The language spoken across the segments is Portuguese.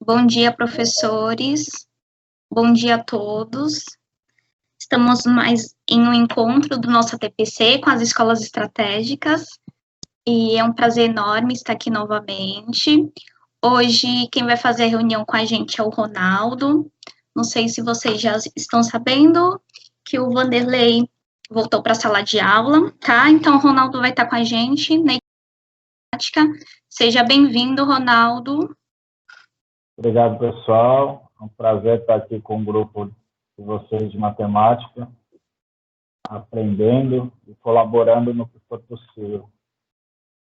Bom dia, professores. Bom dia a todos. Estamos mais em um encontro do nosso TPC com as escolas estratégicas e é um prazer enorme estar aqui novamente. Hoje, quem vai fazer a reunião com a gente é o Ronaldo. Não sei se vocês já estão sabendo que o Vanderlei voltou para a sala de aula, tá? Então, o Ronaldo vai estar com a gente na prática. Seja bem-vindo, Ronaldo. Obrigado, pessoal. É um prazer estar aqui com o grupo de vocês de matemática, aprendendo e colaborando no que for possível.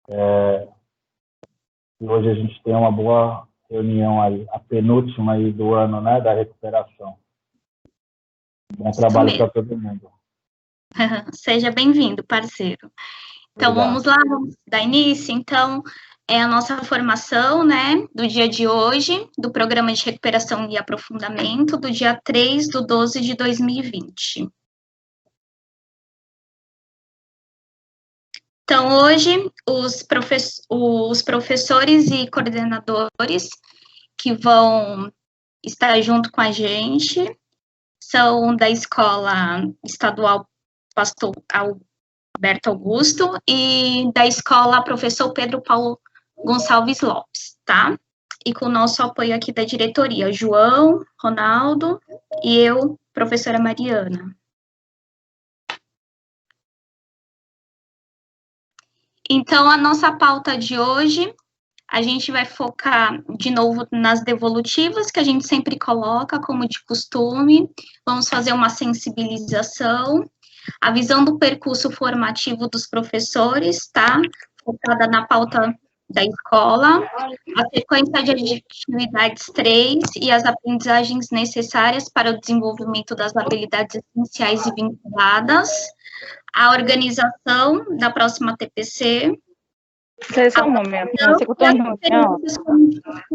E hoje a gente tem uma boa reunião aí, a penúltima aí do ano, né, da recuperação. Bom trabalho para todo mundo. Seja bem-vindo, parceiro. Então, obrigado. Vamos lá, vamos dar início. Então, é a nossa formação, né, do dia de hoje, do Programa de Recuperação e Aprofundamento, do dia 3/12 de 2020. Então, hoje, os professores e coordenadores que vão estar junto com a gente são da Escola Estadual Pastor Alberto Augusto e da Escola Professor Pedro Paulo Gonçalves Lopes, tá? E com o nosso apoio aqui da diretoria, João, Ronaldo e eu, professora Mariana. Então, a nossa pauta de hoje, a gente vai focar de novo nas devolutivas, que a gente sempre coloca, como de costume. Vamos fazer uma sensibilização, a visão do percurso formativo dos professores, tá? Focada na pauta da escola, a sequência de atividades 3 e as aprendizagens necessárias para o desenvolvimento das habilidades essenciais e vinculadas, a organização da próxima TPC. Só um momento, você escutou em reunião?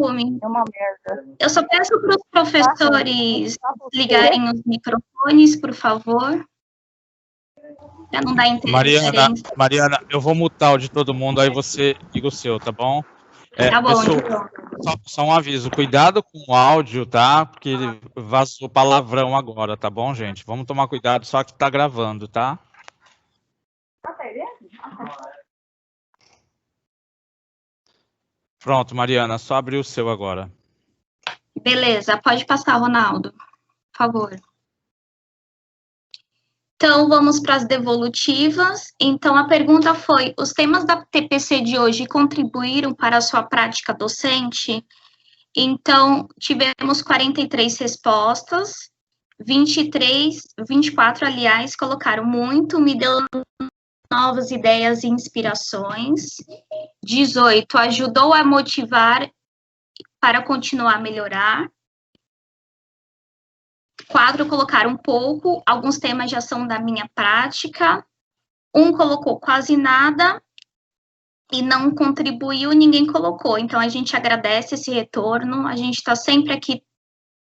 É uma merda. Eu só peço para os professores ligarem os microfones, por favor. Para não dar interferência. Mariana, eu vou mutar o de todo mundo, aí você liga o seu, tá bom? Tá bom, pessoal, então. só um aviso, cuidado com o áudio, tá? Porque ele vazou palavrão agora, tá bom, gente? Vamos tomar cuidado, só que tá gravando, tá? Pronto, Mariana, só abrir o seu agora. Beleza, pode passar, Ronaldo, por favor. Então, vamos para as devolutivas. Então, a pergunta foi, os temas da TPC de hoje contribuíram para a sua prática docente? Então, tivemos 43 respostas, 24, aliás, colocaram muito, me deu novas ideias e inspirações. 18, ajudou a motivar para continuar a melhorar. 4 colocaram um pouco, alguns temas já são da minha prática. 1 colocou quase nada e não contribuiu, ninguém colocou. Então, a gente agradece esse retorno, a gente está sempre aqui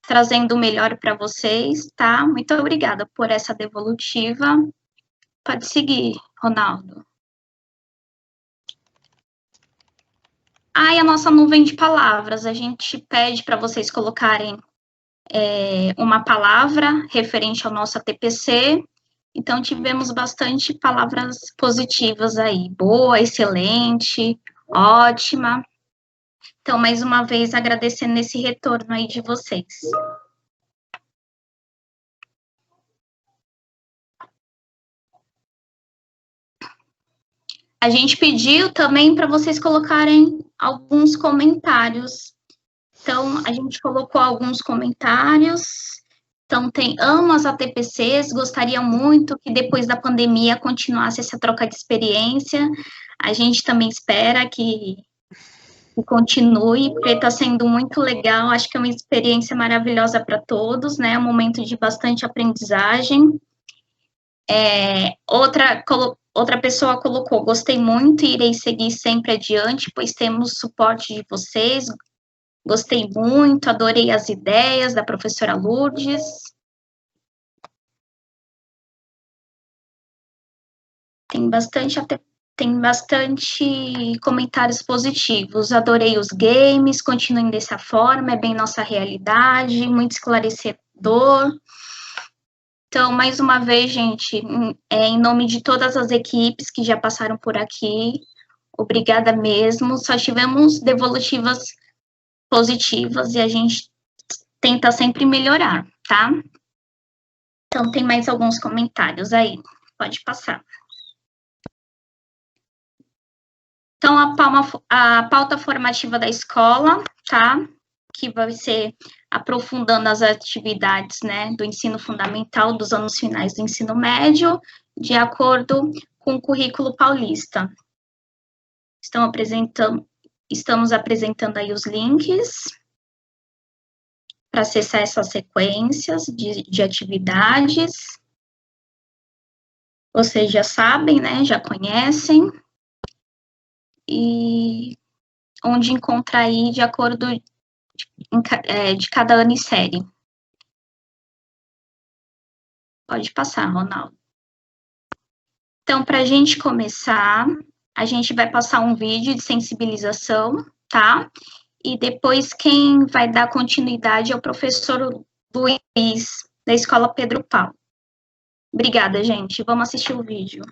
trazendo o melhor para vocês, tá? Muito obrigada por essa devolutiva. Pode seguir, Ronaldo. E a nossa nuvem de palavras, a gente pede para vocês colocarem uma palavra referente ao nosso TPC. Então, tivemos bastante palavras positivas aí. Boa, excelente, ótima. Então, mais uma vez, agradecendo esse retorno aí de vocês. A gente pediu também para vocês colocarem alguns comentários. Então, a gente colocou alguns comentários. Então, amo as ATPCs, gostaria muito que depois da pandemia continuasse essa troca de experiência. A gente também espera que continue, porque está sendo muito legal. Acho que é uma experiência maravilhosa para todos, né? Um momento de bastante aprendizagem. Outra pessoa colocou, gostei muito e irei seguir sempre adiante, pois temos suporte de vocês. Gostei muito, adorei as ideias da professora Lourdes. Tem bastante tem bastante comentários positivos. Adorei os games, continuem dessa forma, é bem nossa realidade, muito esclarecedor. Então, mais uma vez, gente, em nome de todas as equipes que já passaram por aqui, obrigada mesmo. Só tivemos devolutivas positivas e a gente tenta sempre melhorar, tá? Então, tem mais alguns comentários aí, pode passar. Então, a pauta formativa da escola, tá? Que vai ser aprofundando as atividades, né, do ensino fundamental dos anos finais do ensino médio, de acordo com o currículo paulista. Estamos apresentando aí os links para acessar essas sequências de atividades. Vocês já sabem, né, já conhecem. E onde encontrar aí de acordo de cada ano e série. Pode passar, Ronaldo. Então, para a gente começar, a gente vai passar um vídeo de sensibilização, tá? E depois quem vai dar continuidade é o professor Luiz, da Escola Pedro Paulo. Obrigada, gente. Vamos assistir o vídeo.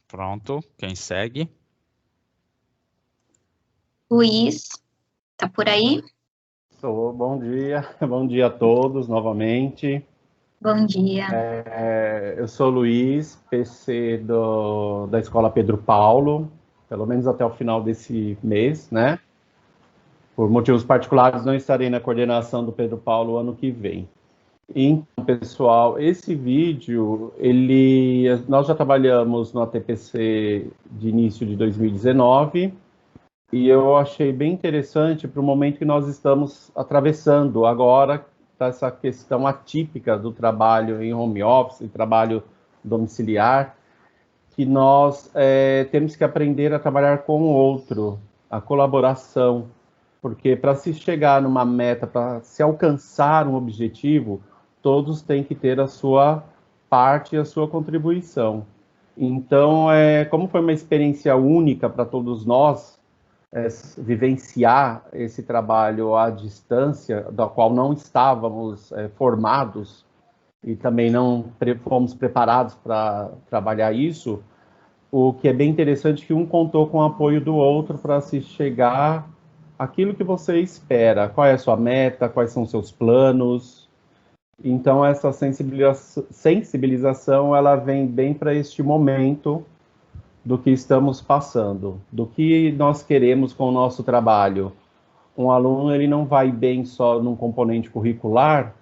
Pronto, quem segue? Luiz, tá por aí? Bom dia a todos novamente. Bom dia. Eu sou o Luiz, PC da Escola Pedro Paulo, pelo menos até o final desse mês, né? Por motivos particulares, não estarei na coordenação do Pedro Paulo ano que vem. Então, pessoal, esse vídeo, nós já trabalhamos no ATPC de início de 2019, e eu achei bem interessante para o momento que nós estamos atravessando agora, essa questão atípica do trabalho em home office, trabalho domiciliar, que nós temos que aprender a trabalhar com o outro, a colaboração, porque para se chegar numa meta, para se alcançar um objetivo, todos têm que ter a sua parte e a sua contribuição. Então, como foi uma experiência única para todos nós, vivenciar esse trabalho à distância, da qual não estávamos formados e também não fomos preparados para trabalhar isso, o que é bem interessante é que um contou com o apoio do outro para se chegar àquilo que você espera, qual é a sua meta, quais são os seus planos. Então, essa sensibilização, ela vem bem para este momento do que estamos passando, do que nós queremos com o nosso trabalho. Um aluno, ele não vai bem só num componente curricular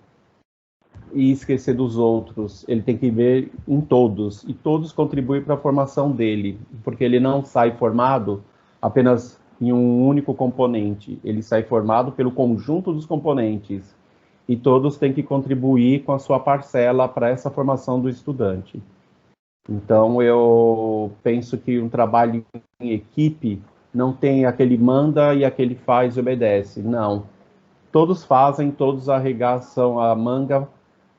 e esquecer dos outros, ele tem que ver em todos, e todos contribuem para a formação dele, porque ele não sai formado apenas em um único componente, ele sai formado pelo conjunto dos componentes, e todos têm que contribuir com a sua parcela para essa formação do estudante. Então, eu penso que um trabalho em equipe não tem aquele manda e aquele faz e obedece. Não. Todos fazem, todos arregaçam a manga,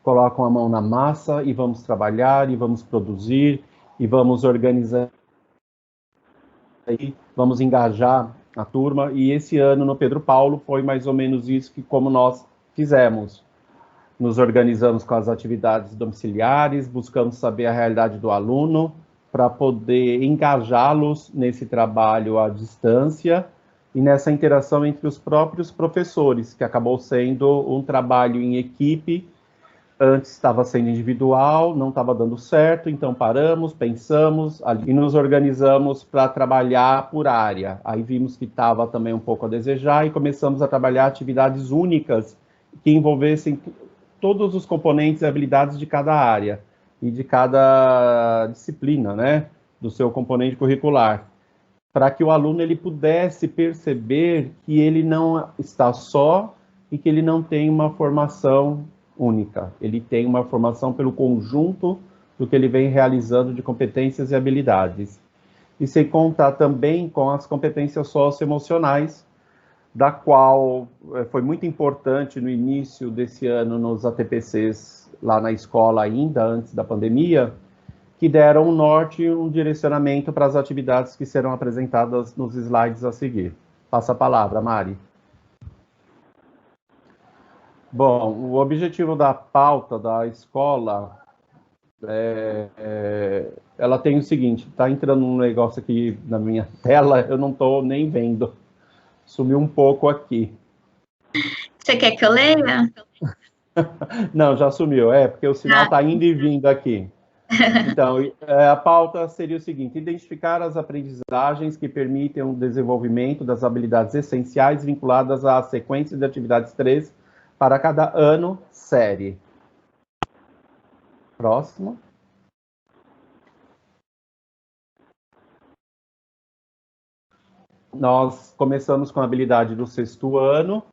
colocam a mão na massa e vamos trabalhar, e vamos produzir, e vamos organizar, e vamos engajar a turma. E esse ano, no Pedro Paulo, foi mais ou menos isso que como nós fizemos. Nos organizamos com as atividades domiciliares, buscamos saber a realidade do aluno para poder engajá-los nesse trabalho à distância e nessa interação entre os próprios professores, que acabou sendo um trabalho em equipe. Antes estava sendo individual, não estava dando certo, então paramos, pensamos e nos organizamos para trabalhar por área. Aí vimos que estava também um pouco a desejar e começamos a trabalhar atividades únicas que envolvessem todos os componentes e habilidades de cada área e de cada disciplina, né, do seu componente curricular, para que o aluno ele pudesse perceber que ele não está só e que ele não tem uma formação única, ele tem uma formação pelo conjunto do que ele vem realizando de competências e habilidades. E sem contar também com as competências socioemocionais, da qual foi muito importante no início desse ano nos ATPCs, lá na escola ainda, antes da pandemia, que deram um norte e um direcionamento para as atividades que serão apresentadas nos slides a seguir. Passa a palavra, Mari. Bom, o objetivo da pauta da escola, ela tem o seguinte, está entrando um negócio aqui na minha tela, eu não estou nem vendo. Sumiu um pouco aqui. Você quer que eu leia? Não, já sumiu, porque o sinal está indo e vindo aqui. Então, a pauta seria o seguinte: identificar as aprendizagens que permitem o desenvolvimento das habilidades essenciais vinculadas à sequência de atividades 3 para cada ano, série. Próximo. Nós começamos com a habilidade do 6º ano.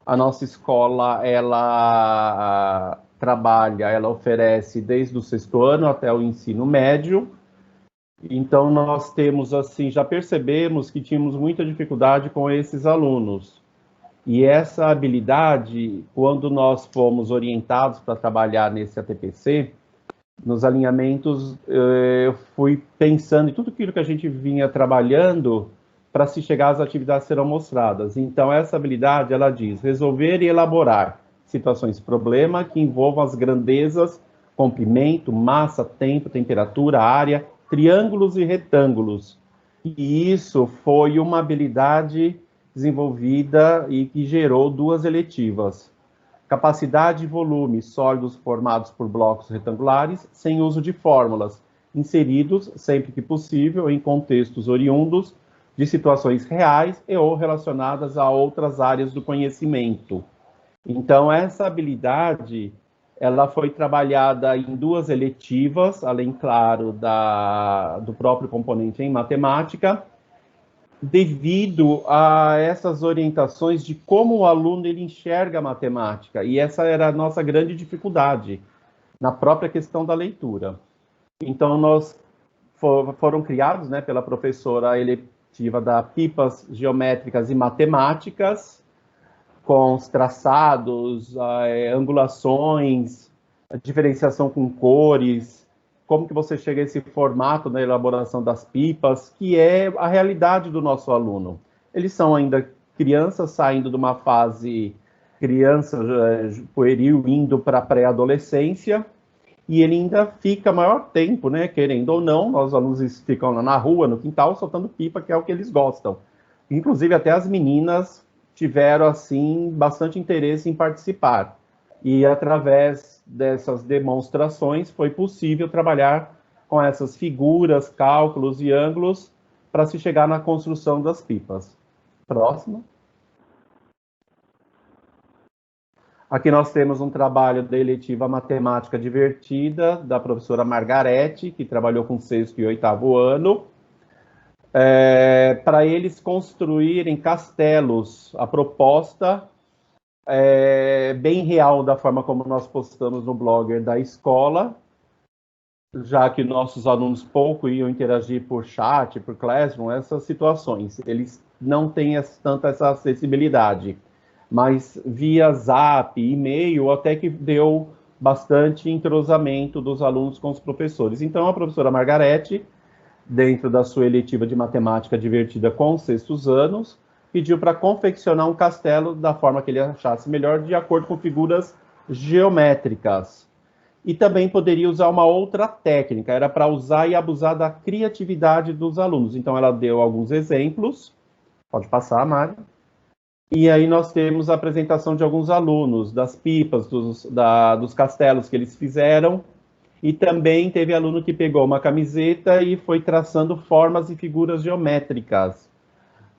A nossa escola, ela trabalha, ela oferece desde o 6º ano até o ensino médio. Então, nós temos, assim, já percebemos que tínhamos muita dificuldade com esses alunos. E essa habilidade, quando nós fomos orientados para trabalhar nesse ATPC, nos alinhamentos, eu fui pensando em tudo aquilo que a gente vinha trabalhando para se chegar às atividades que serão mostradas. Então, essa habilidade, ela diz resolver e elaborar situações problema que envolvam as grandezas, comprimento, massa, tempo, temperatura, área, triângulos e retângulos. E isso foi uma habilidade desenvolvida e que gerou 2 eletivas. capacidade e volume sólidos formados por blocos retangulares, sem uso de fórmulas, inseridos, sempre que possível, em contextos oriundos de situações reais e ou relacionadas a outras áreas do conhecimento. Então, essa habilidade, ela foi trabalhada em 2 eletivas, além, claro, do próprio componente em matemática, devido a essas orientações de como o aluno ele enxerga a matemática. E essa era a nossa grande dificuldade na própria questão da leitura. Então, foram criados, né, pela professora eletiva da Pipas Geométricas e Matemáticas, com os traçados, angulações, a diferenciação com cores, como que você chega a esse formato na elaboração das pipas, que é a realidade do nosso aluno. Eles são ainda crianças saindo de uma fase criança pueril, indo para a pré-adolescência, e ele ainda fica maior tempo, né, querendo ou não, os alunos ficam lá na rua, no quintal, soltando pipa, que é o que eles gostam. Inclusive, até as meninas tiveram, assim, bastante interesse em participar. E, através dessas demonstrações, foi possível trabalhar com essas figuras, cálculos e ângulos para se chegar na construção das pipas. Próximo. Aqui nós temos um trabalho da eletiva Matemática Divertida, da professora Margarete, que trabalhou com 6º e 8º ano, para eles construírem castelos. A proposta é bem real da forma como nós postamos no blogger da escola, já que nossos alunos pouco iam interagir por chat, por Classroom, essas situações. Eles não têm tanta essa acessibilidade. Mas via Zap, e-mail, até que deu bastante entrosamento dos alunos com os professores. Então, a professora Margarete, dentro da sua eletiva de matemática divertida com os 6º anos, pediu para confeccionar um castelo da forma que ele achasse melhor, de acordo com figuras geométricas. E também poderia usar uma outra técnica, era para usar e abusar da criatividade dos alunos. Então, ela deu alguns exemplos. Pode passar, Mari. E aí nós temos a apresentação de alguns alunos, das pipas, dos castelos que eles fizeram, e também teve aluno que pegou uma camiseta e foi traçando formas e figuras geométricas,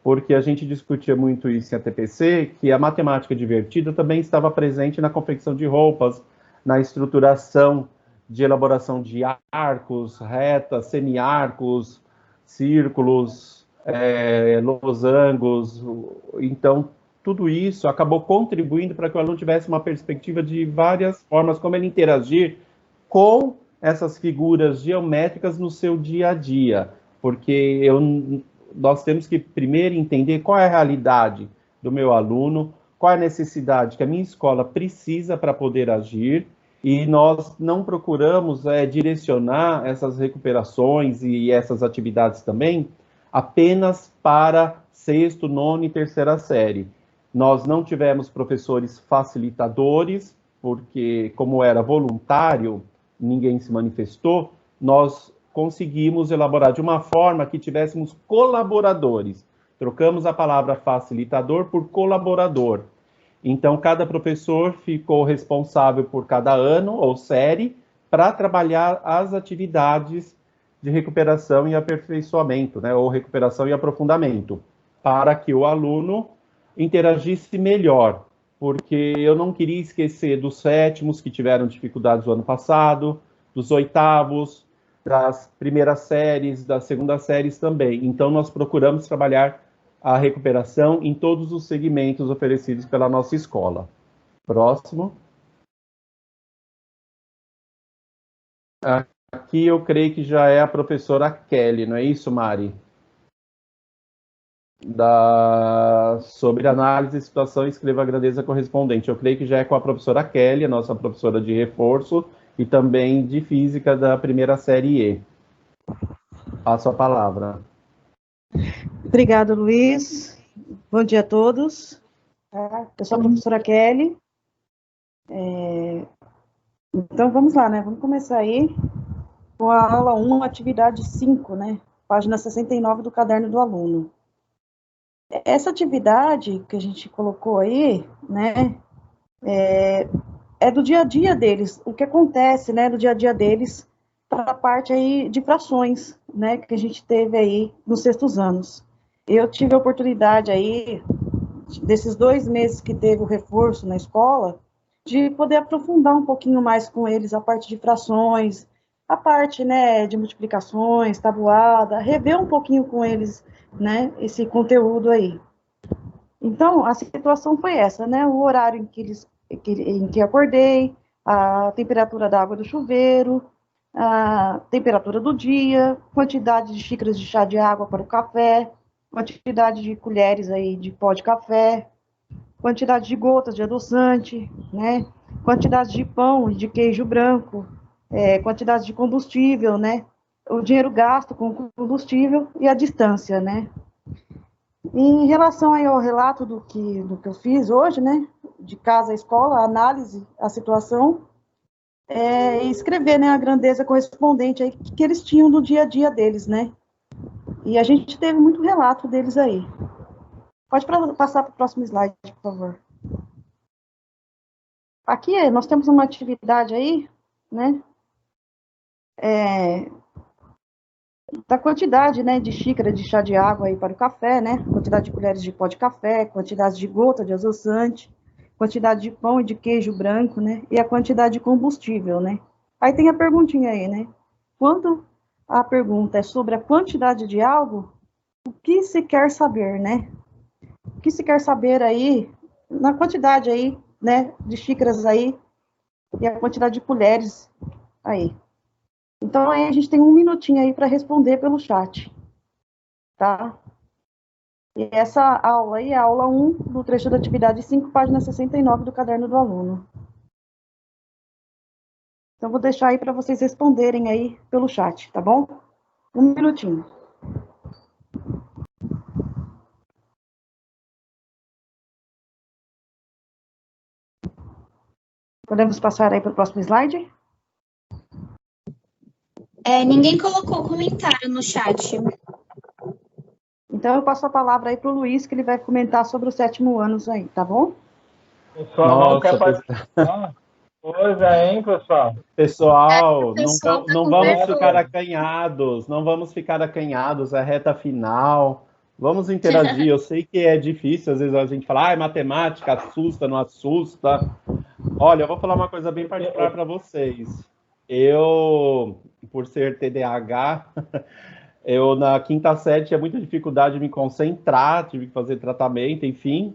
porque a gente discutia muito isso em ATPC, que a matemática divertida também estava presente na confecção de roupas, na estruturação de elaboração de arcos, retas, semiarcos, círculos, losangos. Então, tudo isso acabou contribuindo para que o aluno tivesse uma perspectiva de várias formas como ele interagir com essas figuras geométricas no seu dia a dia, porque nós temos que primeiro entender qual é a realidade do meu aluno, qual é a necessidade que a minha escola precisa para poder agir, e nós não procuramos direcionar essas recuperações e essas atividades também apenas para 6º, 9º e 3ª série. Nós não tivemos professores facilitadores, porque como era voluntário, ninguém se manifestou, nós conseguimos elaborar de uma forma que tivéssemos colaboradores. Trocamos a palavra facilitador por colaborador. Então, cada professor ficou responsável por cada ano ou série para trabalhar as atividades de recuperação e aperfeiçoamento, né, ou recuperação e aprofundamento, para que o aluno interagisse melhor, porque eu não queria esquecer dos 7º que tiveram dificuldades no ano passado, dos 8º, das primeiras séries, das 2ª séries também. Então, nós procuramos trabalhar a recuperação em todos os segmentos oferecidos pela nossa escola. Próximo. Aqui eu creio que já é a professora Kelly, não é isso, Mari? Sobre análise, situação, escreva a grandeza correspondente. Eu creio que já é com a professora Kelly, a nossa professora de reforço, e também de física da primeira série E. Passo a palavra. Obrigada, Luiz. Bom dia a todos. Eu sou a professora Kelly. Então, vamos lá, né? Vamos começar aí com a aula 1, atividade 5, né? Página 69 do caderno do aluno. Essa atividade que a gente colocou aí, né? é do dia a dia deles, o que acontece, né, no dia a dia deles, para a parte aí de frações, né, que a gente teve aí nos sextos anos. Eu tive a oportunidade aí, desses 2 meses que teve o reforço na escola, de poder aprofundar um pouquinho mais com eles a parte de frações, a parte, né, de multiplicações, tabuada, rever um pouquinho com eles, né, esse conteúdo aí. Então, a situação foi essa, né, o horário em que acordei, a temperatura da água do chuveiro, a temperatura do dia, quantidade de xícaras de chá de água para o café, quantidade de colheres aí de pó de café, quantidade de gotas de adoçante, né? Quantidade de pão e de queijo branco, quantidade de combustível, né? O dinheiro gasto com combustível e a distância, né? Em relação aí ao relato do que eu fiz hoje, né? De casa à escola, a análise, a situação, e escrever, né? A grandeza correspondente aí que eles tinham no dia a dia deles, né? E a gente teve muito relato deles aí. Pode passar para o próximo slide, por favor. Aqui nós temos uma atividade aí, né, da quantidade, né, de xícara de chá de água aí para o café, né, quantidade de colheres de pó de café, quantidade de gota de adoçante, quantidade de pão e de queijo branco, né, e a quantidade de combustível, né. Aí tem a perguntinha aí, né, quando a pergunta é sobre a quantidade de algo, o que se quer saber, né, o que se quer saber aí, na quantidade aí, né, de xícaras aí, e a quantidade de colheres aí. Então, aí a gente tem 1 minutinho aí para responder pelo chat, tá? E essa aula aí é a aula 1 do trecho da atividade 5, página 69 do caderno do aluno. Então, vou deixar aí para vocês responderem aí pelo chat, tá bom? 1 minutinho. Podemos passar aí para o próximo slide? Ninguém colocou comentário no chat. Então, eu passo a palavra aí para o Luiz, que ele vai comentar sobre o 7º ano aí, tá bom? Pessoal, não quer participar? Pois é, hein, pessoal? Pessoal, pessoal tá não com vamos vergonha. ficar acanhados, não vamos ficar acanhados, é a reta final. Vamos interagir, eu sei que é difícil, às vezes a gente fala, matemática, assusta, não assusta. Olha, eu vou falar uma coisa bem particular para vocês. Eu, por ser TDAH, eu na quinta série tinha muita dificuldade de me concentrar, tive que fazer tratamento, enfim,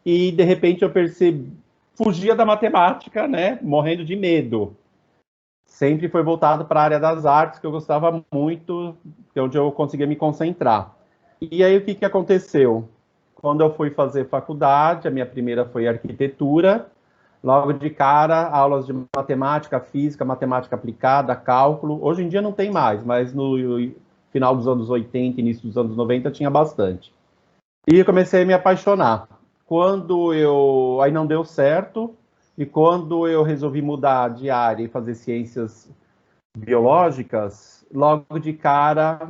e de repente eu percebi, fugia da matemática, né, morrendo de medo. Sempre foi voltado para a área das artes, que eu gostava muito, que é onde eu conseguia me concentrar. E aí o que aconteceu? Quando eu fui fazer faculdade, a minha primeira foi arquitetura, logo de cara, aulas de matemática, física, matemática aplicada, cálculo. Hoje em dia não tem mais, mas no final dos anos 80, início dos anos 90, tinha bastante. E eu comecei a me apaixonar. Aí não deu certo, e quando eu resolvi mudar de área e fazer ciências biológicas, logo de cara,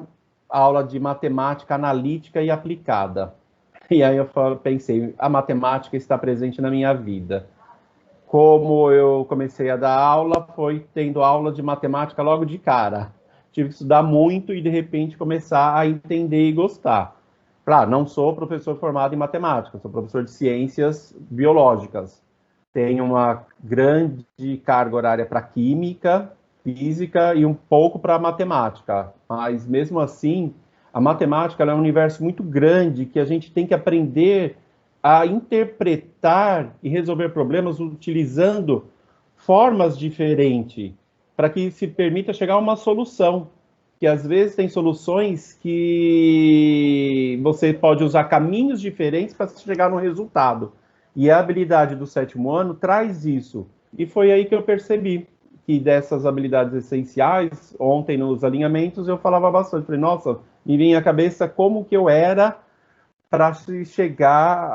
aula de matemática analítica e aplicada. E aí eu pensei, a matemática está presente na minha vida. Como eu comecei a dar aula, foi tendo aula de matemática logo de cara. Tive que estudar muito e, de repente, começar a entender e gostar. Claro, não sou professor formado em matemática, sou professor de ciências biológicas. Tenho uma grande carga horária para química, física e um pouco para matemática. Mas, mesmo assim, a matemática é um universo muito grande que a gente tem que aprender a interpretar e resolver problemas utilizando formas diferentes, para que se permita chegar a uma solução. Que às vezes tem soluções que você pode usar caminhos diferentes para chegar no resultado. E a habilidade do 7º ano traz isso. E foi aí que eu percebi que dessas habilidades essenciais, ontem nos alinhamentos eu falava bastante. Falei, nossa, me vinha à cabeça como que eu era para chegar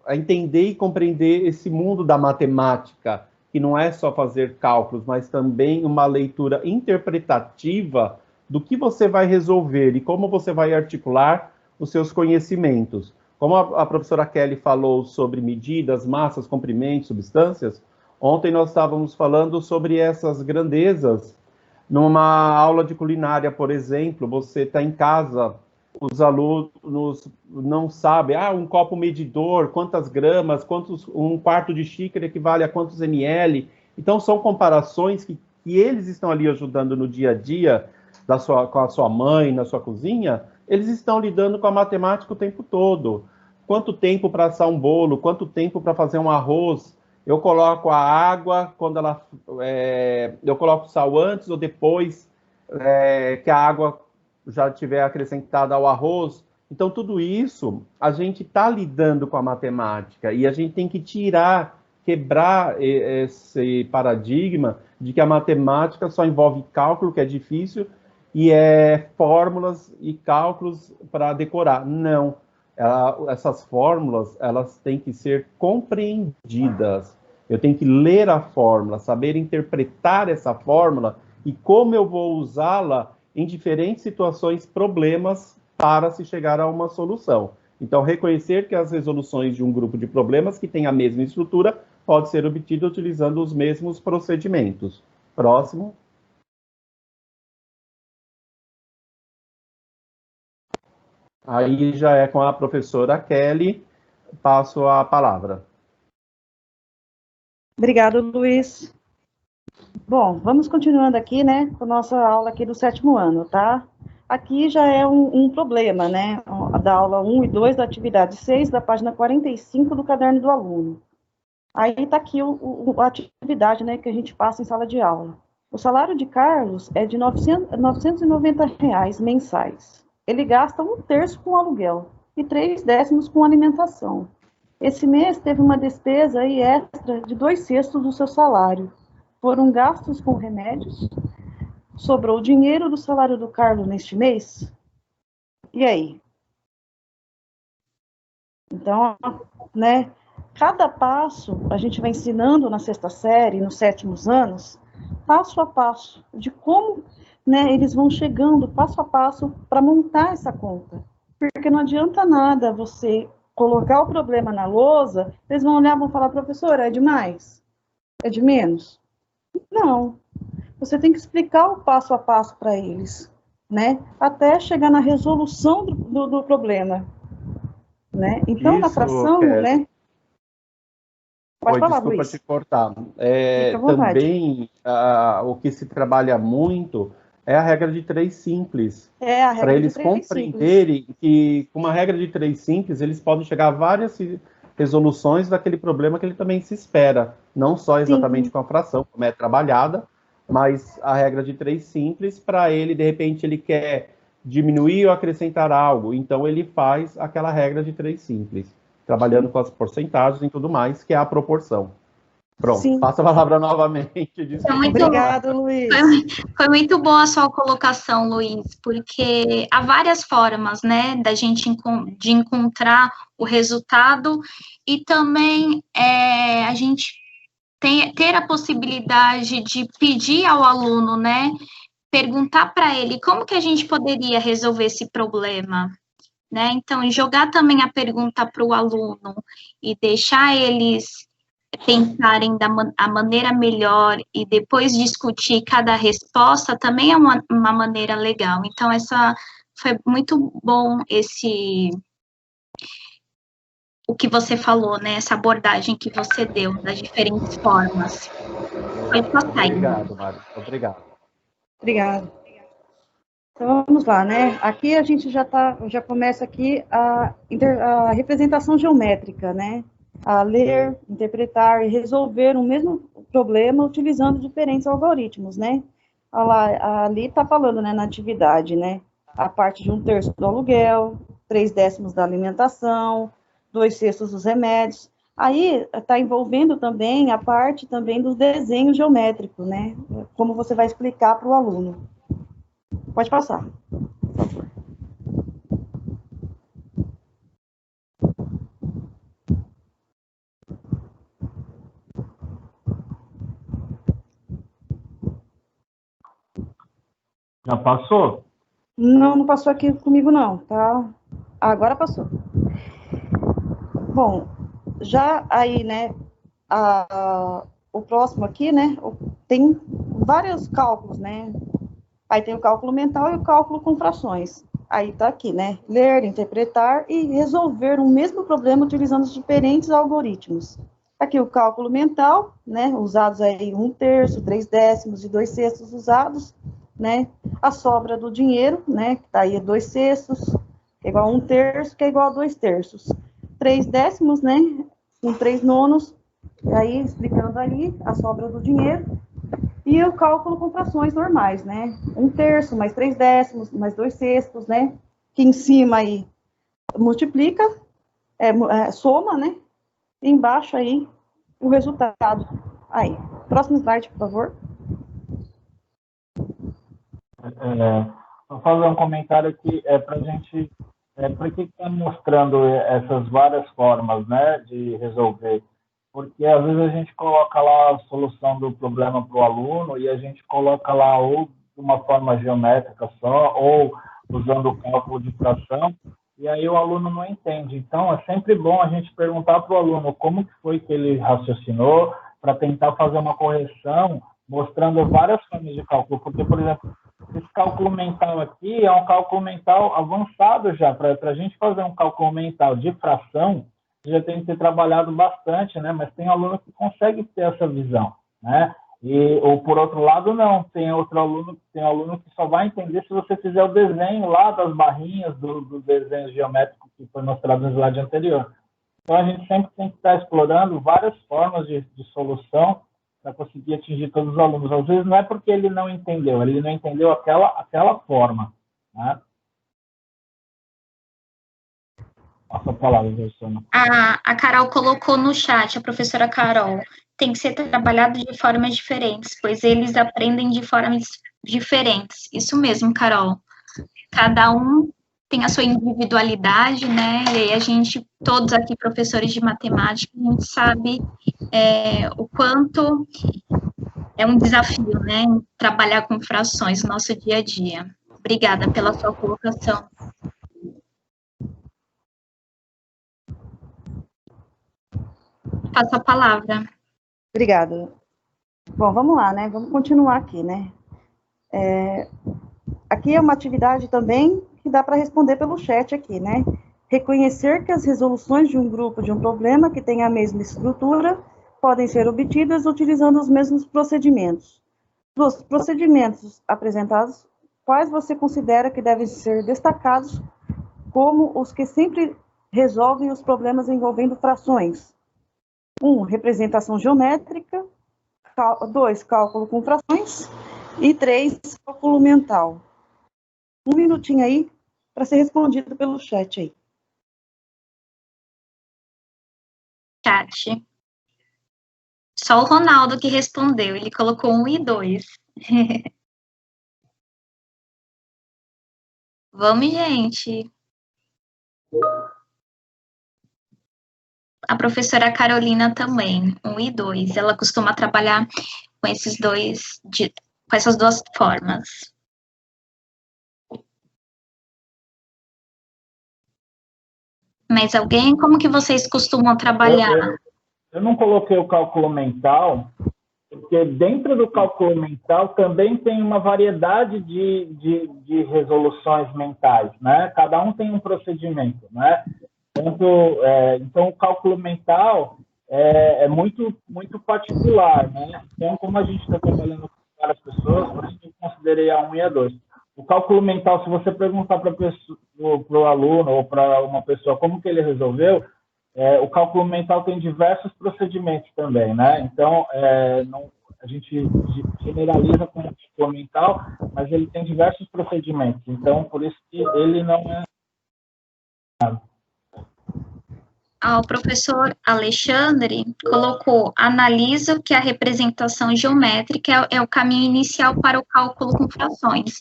a entender e compreender esse mundo da matemática, que não é só fazer cálculos, mas também uma leitura interpretativa do que você vai resolver e como você vai articular os seus conhecimentos. Como a professora Kelly falou sobre medidas, massas, comprimentos, substâncias, ontem nós estávamos falando sobre essas grandezas. Numa aula de culinária, por exemplo, você está em casa, os alunos não sabem, um copo medidor, quantas gramas, um quarto de xícara equivale a quantos ml. Então, são comparações que eles estão ali ajudando no dia a dia, com a sua mãe, na sua cozinha, eles estão lidando com a matemática o tempo todo. Quanto tempo para assar um bolo, quanto tempo para fazer um arroz, eu coloco a água, eu coloco sal antes ou depois que a água já tiver acrescentada ao arroz. Então, tudo isso, a gente está lidando com a matemática e a gente tem que quebrar esse paradigma de que a matemática só envolve cálculo, que é difícil, e fórmulas e cálculos para decorar. Não. Essas fórmulas, elas têm que ser compreendidas. Eu tenho que ler a fórmula, saber interpretar essa fórmula e como eu vou usá-la em diferentes situações, problemas, para se chegar a uma solução. Então, reconhecer que as resoluções de um grupo de problemas que tem a mesma estrutura pode ser obtida utilizando os mesmos procedimentos. Próximo. Aí já é com a professora Kelly, passo a palavra. Obrigada, Luiz. Bom, vamos continuando aqui, né, com a nossa aula aqui do 7º ano, tá? Aqui já é um problema, né, da aula 1 e 2 da atividade 6, da página 45 do caderno do aluno. Aí está aqui a atividade, né, que a gente passa em sala de aula. O salário de Carlos é de R$ 990 mensais. Ele gasta 1/3 com aluguel e 3/10 com alimentação. Esse mês teve uma despesa aí extra de 2/6 do seu salário. Foram gastos com remédios? Sobrou dinheiro do salário do Carlos neste mês? E aí? Então, né, cada passo a gente vai ensinando na 6ª série, nos 7º anos, passo a passo, de como, né, eles vão chegando passo a passo para montar essa conta. Porque não adianta nada você colocar o problema na lousa, eles vão olhar e vão falar, professora, é demais? É de menos? Não. Você tem que explicar o passo a passo para eles, né? Até chegar na resolução do problema, né? Então, na fração, né? Pode falar, desculpa Luiz. te cortar. Também, o que se trabalha muito é a regra de 3 simples. Para eles compreenderem que, com uma regra de 3 simples, eles podem chegar a várias resoluções daquele problema que ele também se espera. Não só exatamente com a fração, como é trabalhada, mas a regra de 3 simples, para ele, de repente, ele quer diminuir ou acrescentar algo. Então, ele faz aquela regra de 3 simples, trabalhando com as porcentagens e tudo mais, que é a proporção. Pronto, passa a palavra novamente. Obrigada, Luiz. Foi muito boa a sua colocação, Luiz, porque há várias formas, né, da gente de encontrar o resultado e também a gente ter a possibilidade de pedir ao aluno, né, perguntar para ele como que a gente poderia resolver esse problema, né? Então, jogar também a pergunta para o aluno e deixar eles pensarem a maneira melhor e depois discutir cada resposta também é uma maneira legal. Então, essa foi muito bom o que você falou, né? Essa abordagem que você deu das diferentes formas. Pode passar aí. Obrigado, Mário. Obrigado. Obrigado. Então, vamos lá, né? Aqui a gente já começa aqui a representação geométrica, né? A ler, interpretar e resolver um mesmo problema utilizando diferentes algoritmos, né? Ali está falando, né, na atividade, né? A parte de 1/3 do aluguel, 3/10 da alimentação, 2/6 dos remédios. Aí está envolvendo também a parte também do desenho geométrico, né? Como você vai explicar para o aluno. Pode passar, por favor. Já passou? Não passou aqui comigo, não, tá? Agora passou. Bom, já aí, né, o próximo aqui, né, tem vários cálculos, né, aí tem o cálculo mental e o cálculo com frações. Aí tá aqui, né, ler, interpretar e resolver um mesmo problema utilizando os diferentes algoritmos. Aqui o cálculo mental, né, usados aí 1/3, 3/10 e 2/6 usados, né, a sobra do dinheiro, né, que tá aí 2/6, que é igual a 1/3, que é igual a 2/3. 3/10, né, 3/9, aí explicando ali a sobra do dinheiro, e o cálculo com frações normais, né, 1/3 mais 3/10 mais 2/6, né, que em cima aí multiplica, soma, né, e embaixo aí o resultado. Aí, próximo slide, por favor. Vou fazer um comentário aqui, para a gente, por que está mostrando essas várias formas, né, de resolver? Porque às vezes a gente coloca lá a solução do problema para o aluno e a gente coloca lá ou de uma forma geométrica só, ou usando o cálculo de fração, e aí o aluno não entende. Então, é sempre bom a gente perguntar para o aluno como que foi que ele raciocinou, para tentar fazer uma correção, mostrando várias formas de cálculo. Porque, por exemplo, esse cálculo mental aqui é um cálculo mental avançado já. Para a gente fazer um cálculo mental de fração, já tem que ter trabalhado bastante, né? Mas tem aluno que consegue ter essa visão, né? Ou por outro lado, não. Tem aluno que só vai entender se você fizer o desenho lá das barrinhas do desenho geométrico que foi mostrado no slide anterior. Então, a gente sempre tem que estar explorando várias formas de solução para conseguir atingir todos os alunos. Às vezes não é porque ele não entendeu aquela forma, né? Passa a palavra, professora. A Carol colocou no chat, a professora Carol, tem que ser trabalhado de formas diferentes, pois eles aprendem de formas diferentes. Isso mesmo, Carol. Cada um tem a sua individualidade, né? E aí a gente, todos aqui professores de matemática, a gente sabe o quanto é um desafio, né? Trabalhar com frações no nosso dia a dia. Obrigada pela sua colocação. Passo a palavra. Obrigada. Bom, vamos lá, né? Vamos continuar aqui, né? Aqui é uma atividade também que dá para responder pelo chat aqui, né? Reconhecer que as resoluções de um grupo de um problema que tem a mesma estrutura podem ser obtidas utilizando os mesmos procedimentos. Dos procedimentos apresentados, quais você considera que devem ser destacados como os que sempre resolvem os problemas envolvendo frações? 1, representação geométrica. 2, cálculo com frações. E 3, cálculo mental. Um minutinho aí para ser respondido pelo chat aí. Chat. Só o Ronaldo que respondeu, ele colocou 1 e 2. Vamos, gente. A professora Carolina também, 1 e 2. Ela costuma trabalhar com com essas duas formas. Mais alguém? Como que vocês costumam trabalhar? Eu não coloquei o cálculo mental, porque dentro do cálculo mental também tem uma variedade de resoluções mentais, né? Cada um tem um procedimento, né? Então, o cálculo mental é muito, muito particular, né? Então, como a gente está trabalhando com várias pessoas, por isso que eu considerei a 1 e a 2. O cálculo mental, se você perguntar para o aluno ou para uma pessoa como que ele resolveu, o cálculo mental tem diversos procedimentos também, né? Então, a gente generaliza com o cálculo mental, mas ele tem diversos procedimentos. Então, por isso que ele não é... O professor Alexandre colocou, analiso que a representação geométrica é o caminho inicial para o cálculo com frações.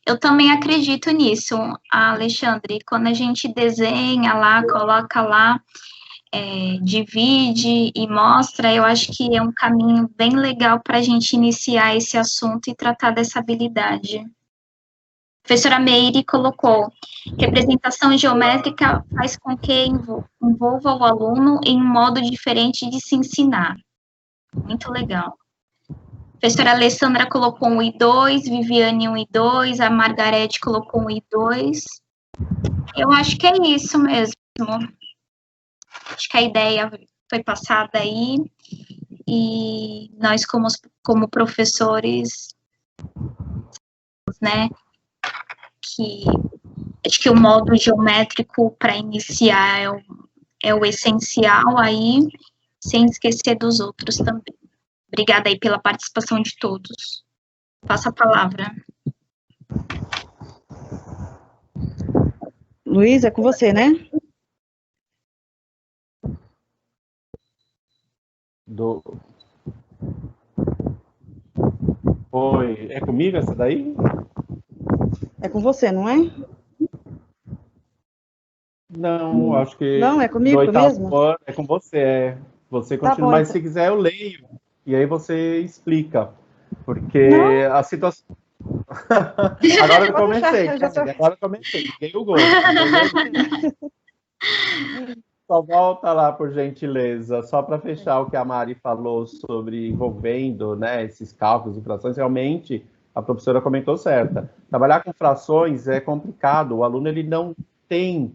Eu também acredito nisso, Alexandre. Quando a gente desenha lá, coloca lá, divide e mostra, eu acho que é um caminho bem legal para a gente iniciar esse assunto e tratar dessa habilidade. Professora Meire colocou: representação geométrica faz com que envolva o aluno em um modo diferente de se ensinar. Muito legal. Professora Alessandra colocou um I2, Viviane um I2, a Margarete colocou um I2. Eu acho que é isso mesmo. Acho que a ideia foi passada aí, e nós, como professores, né, que acho que o modo geométrico para iniciar é o essencial aí, sem esquecer dos outros também. Obrigada aí pela participação de todos. Passa a palavra. Luiz, é com você, né? Oi, é comigo essa daí? É com você, não é? Não, acho que... Não, é comigo mesmo? Ano, é com você, Você continua, Tá bom, mas então. se quiser eu leio, e aí você explica, porque Não. a situação... Agora eu Pode comecei, deixar, eu já tô- agora eu comecei, fiquei o gosto. Só volta lá, por gentileza, só para fechar o que a Mari falou sobre envolvendo, né, esses cálculos e frações, realmente a professora comentou certa. Trabalhar com frações é complicado, o aluno ele não tem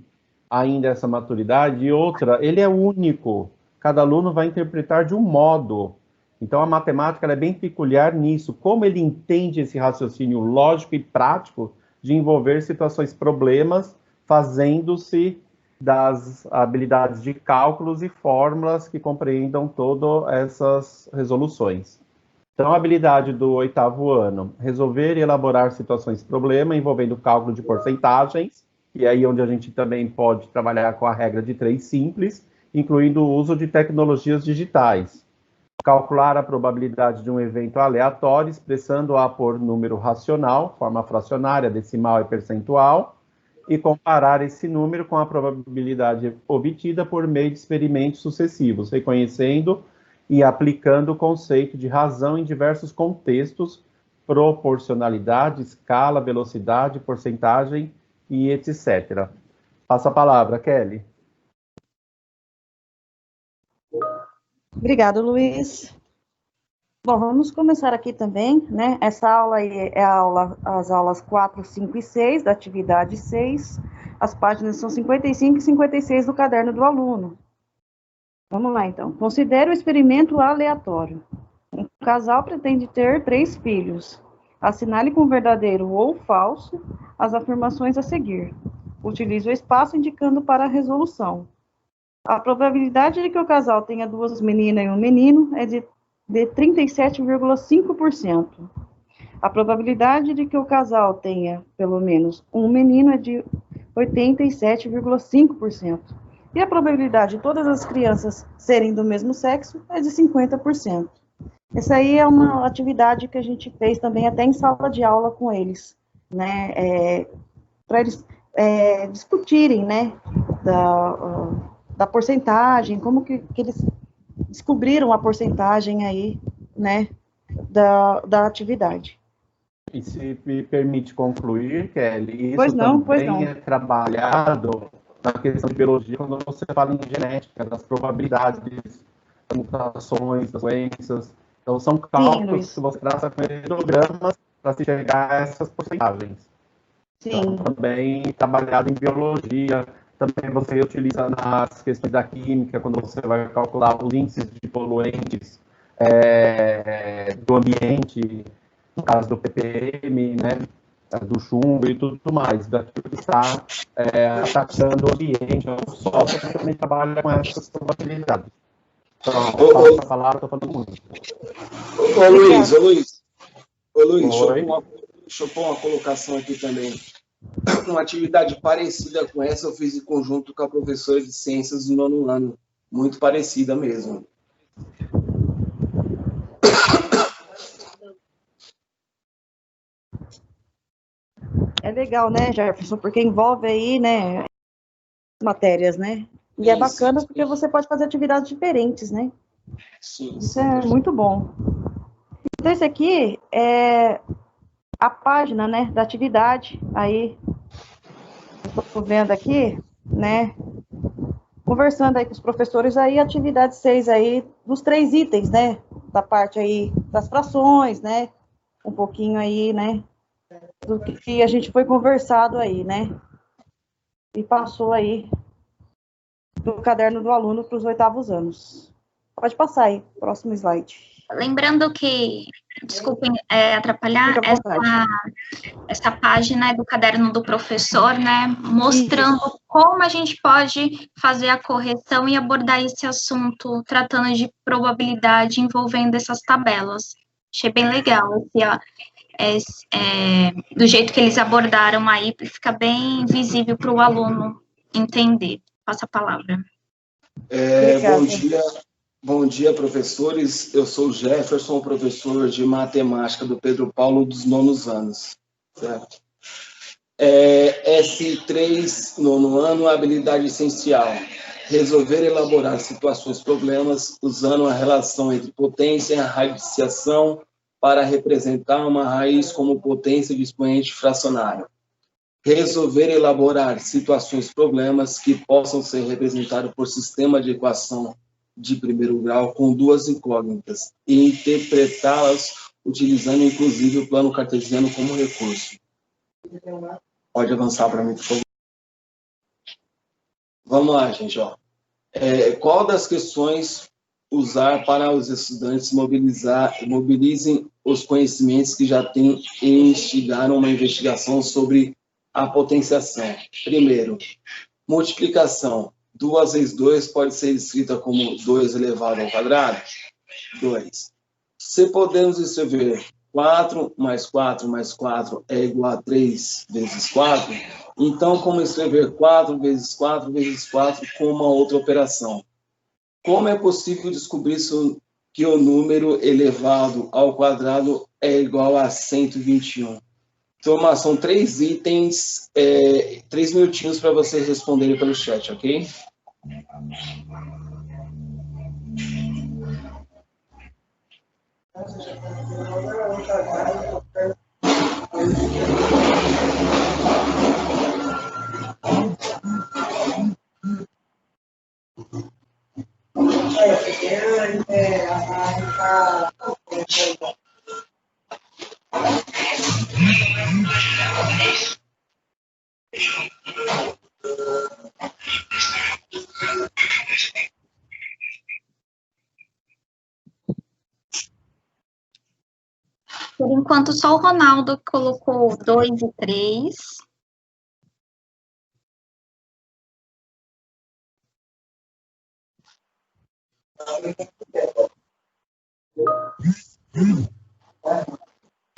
ainda essa maturidade, e outra, ele é único, cada aluno vai interpretar de um modo. Então a matemática ela é bem peculiar nisso, como ele entende esse raciocínio lógico e prático de envolver situações, problemas, fazendo-se das habilidades de cálculos e fórmulas que compreendam todas essas resoluções. Então, a habilidade do 8º ano, resolver e elaborar situações problema envolvendo cálculo de porcentagens, e aí onde a gente também pode trabalhar com a regra de 3 simples, incluindo o uso de tecnologias digitais. Calcular a probabilidade de um evento aleatório, expressando-a por número racional, forma fracionária, decimal e percentual, e comparar esse número com a probabilidade obtida por meio de experimentos sucessivos, reconhecendo e aplicando o conceito de razão em diversos contextos, proporcionalidade, escala, velocidade, porcentagem e etc. Passa a palavra, Kelly. Obrigada, Luiz. Bom, vamos começar aqui também, né? Essa aula aí é as aulas 4, 5 e 6, da atividade 6. As páginas são 55 e 56 do caderno do aluno. Vamos lá, então. Considere o experimento aleatório. Um casal pretende ter 3 filhos. Assinale com verdadeiro ou falso as afirmações a seguir. Utilize o espaço indicando para a resolução. A probabilidade de que o casal tenha 2 meninas e um menino é de 37,5%. A probabilidade de que o casal tenha pelo menos um menino é de 87,5%. E a probabilidade de todas as crianças serem do mesmo sexo é de 50%. Essa aí é uma atividade que a gente fez também até em sala de aula com eles, né? Para eles discutirem, né? Da porcentagem, como que eles descobriram a porcentagem aí, né, da atividade. E se me permite concluir, Kelly, isso pois não. é trabalhado na questão de biologia, quando você fala em genética, das probabilidades, das mutações, das doenças. Então, são cálculos que você traça com histogramas para se chegar a essas porcentagens. Sim. Então, também trabalhado em biologia. Também você utiliza nas questões da química, quando você vai calcular os índices de poluentes do ambiente, no caso do ppm, né, do chumbo e tudo mais, daquilo que está atacando o ambiente, o solo, você também trabalha com essas probabilidades. Então, passo a palavra, estou falando muito. Ô Luiz, deixa eu pôr uma colocação aqui também. Uma atividade parecida com essa eu fiz em conjunto com a professora de ciências do 9º ano, muito parecida mesmo. É legal, né, Jefferson, porque envolve aí, né, matérias, né, e é bacana porque você pode fazer atividades diferentes, né, isso é muito bom. Então, esse aqui a página, né, da atividade, aí, estou vendo aqui, né, conversando aí com os professores, aí, atividade 6 aí, dos 3 itens, né, da parte aí das frações, né, um pouquinho aí, né, do que a gente foi conversado aí, né, e passou aí do caderno do aluno para os 8º anos. Pode passar aí, próximo slide. Lembrando que, desculpem atrapalhar, essa página é do caderno do professor, né, mostrando como a gente pode fazer a correção e abordar esse assunto, tratando de probabilidade envolvendo essas tabelas. Achei bem legal, do jeito que eles abordaram aí, fica bem visível para o aluno entender. Passa a palavra. Bom dia, professores. Eu sou o Jefferson, professor de matemática do Pedro Paulo dos 9º anos. Certo? S3, 9º ano, habilidade essencial. Resolver e elaborar situações, problemas, usando a relação entre potência e a radiciação para representar uma raiz como potência de expoente fracionário. Resolver e elaborar situações, problemas que possam ser representados por sistema de equação de primeiro grau com 2 incógnitas e interpretá-las utilizando, inclusive, o plano cartesiano como recurso. Pode avançar para mim, por favor. Vamos lá, gente. Qual das questões usar para os estudantes mobilizem os conhecimentos que já têm e instigaram uma investigação sobre a potenciação? Primeiro, multiplicação. 2 vezes 2 pode ser escrita como 2 elevado ao quadrado? 2. Se podemos escrever 4 mais 4 mais 4 é igual a 3 vezes 4, então como escrever 4 vezes 4 vezes 4 com uma outra operação? Como é possível descobrir que o número elevado ao quadrado é igual a 121? Então, são 3 itens, 3 minutinhos para vocês responderem pelo chat, ok? Por enquanto, só o Ronaldo colocou 2 e 3.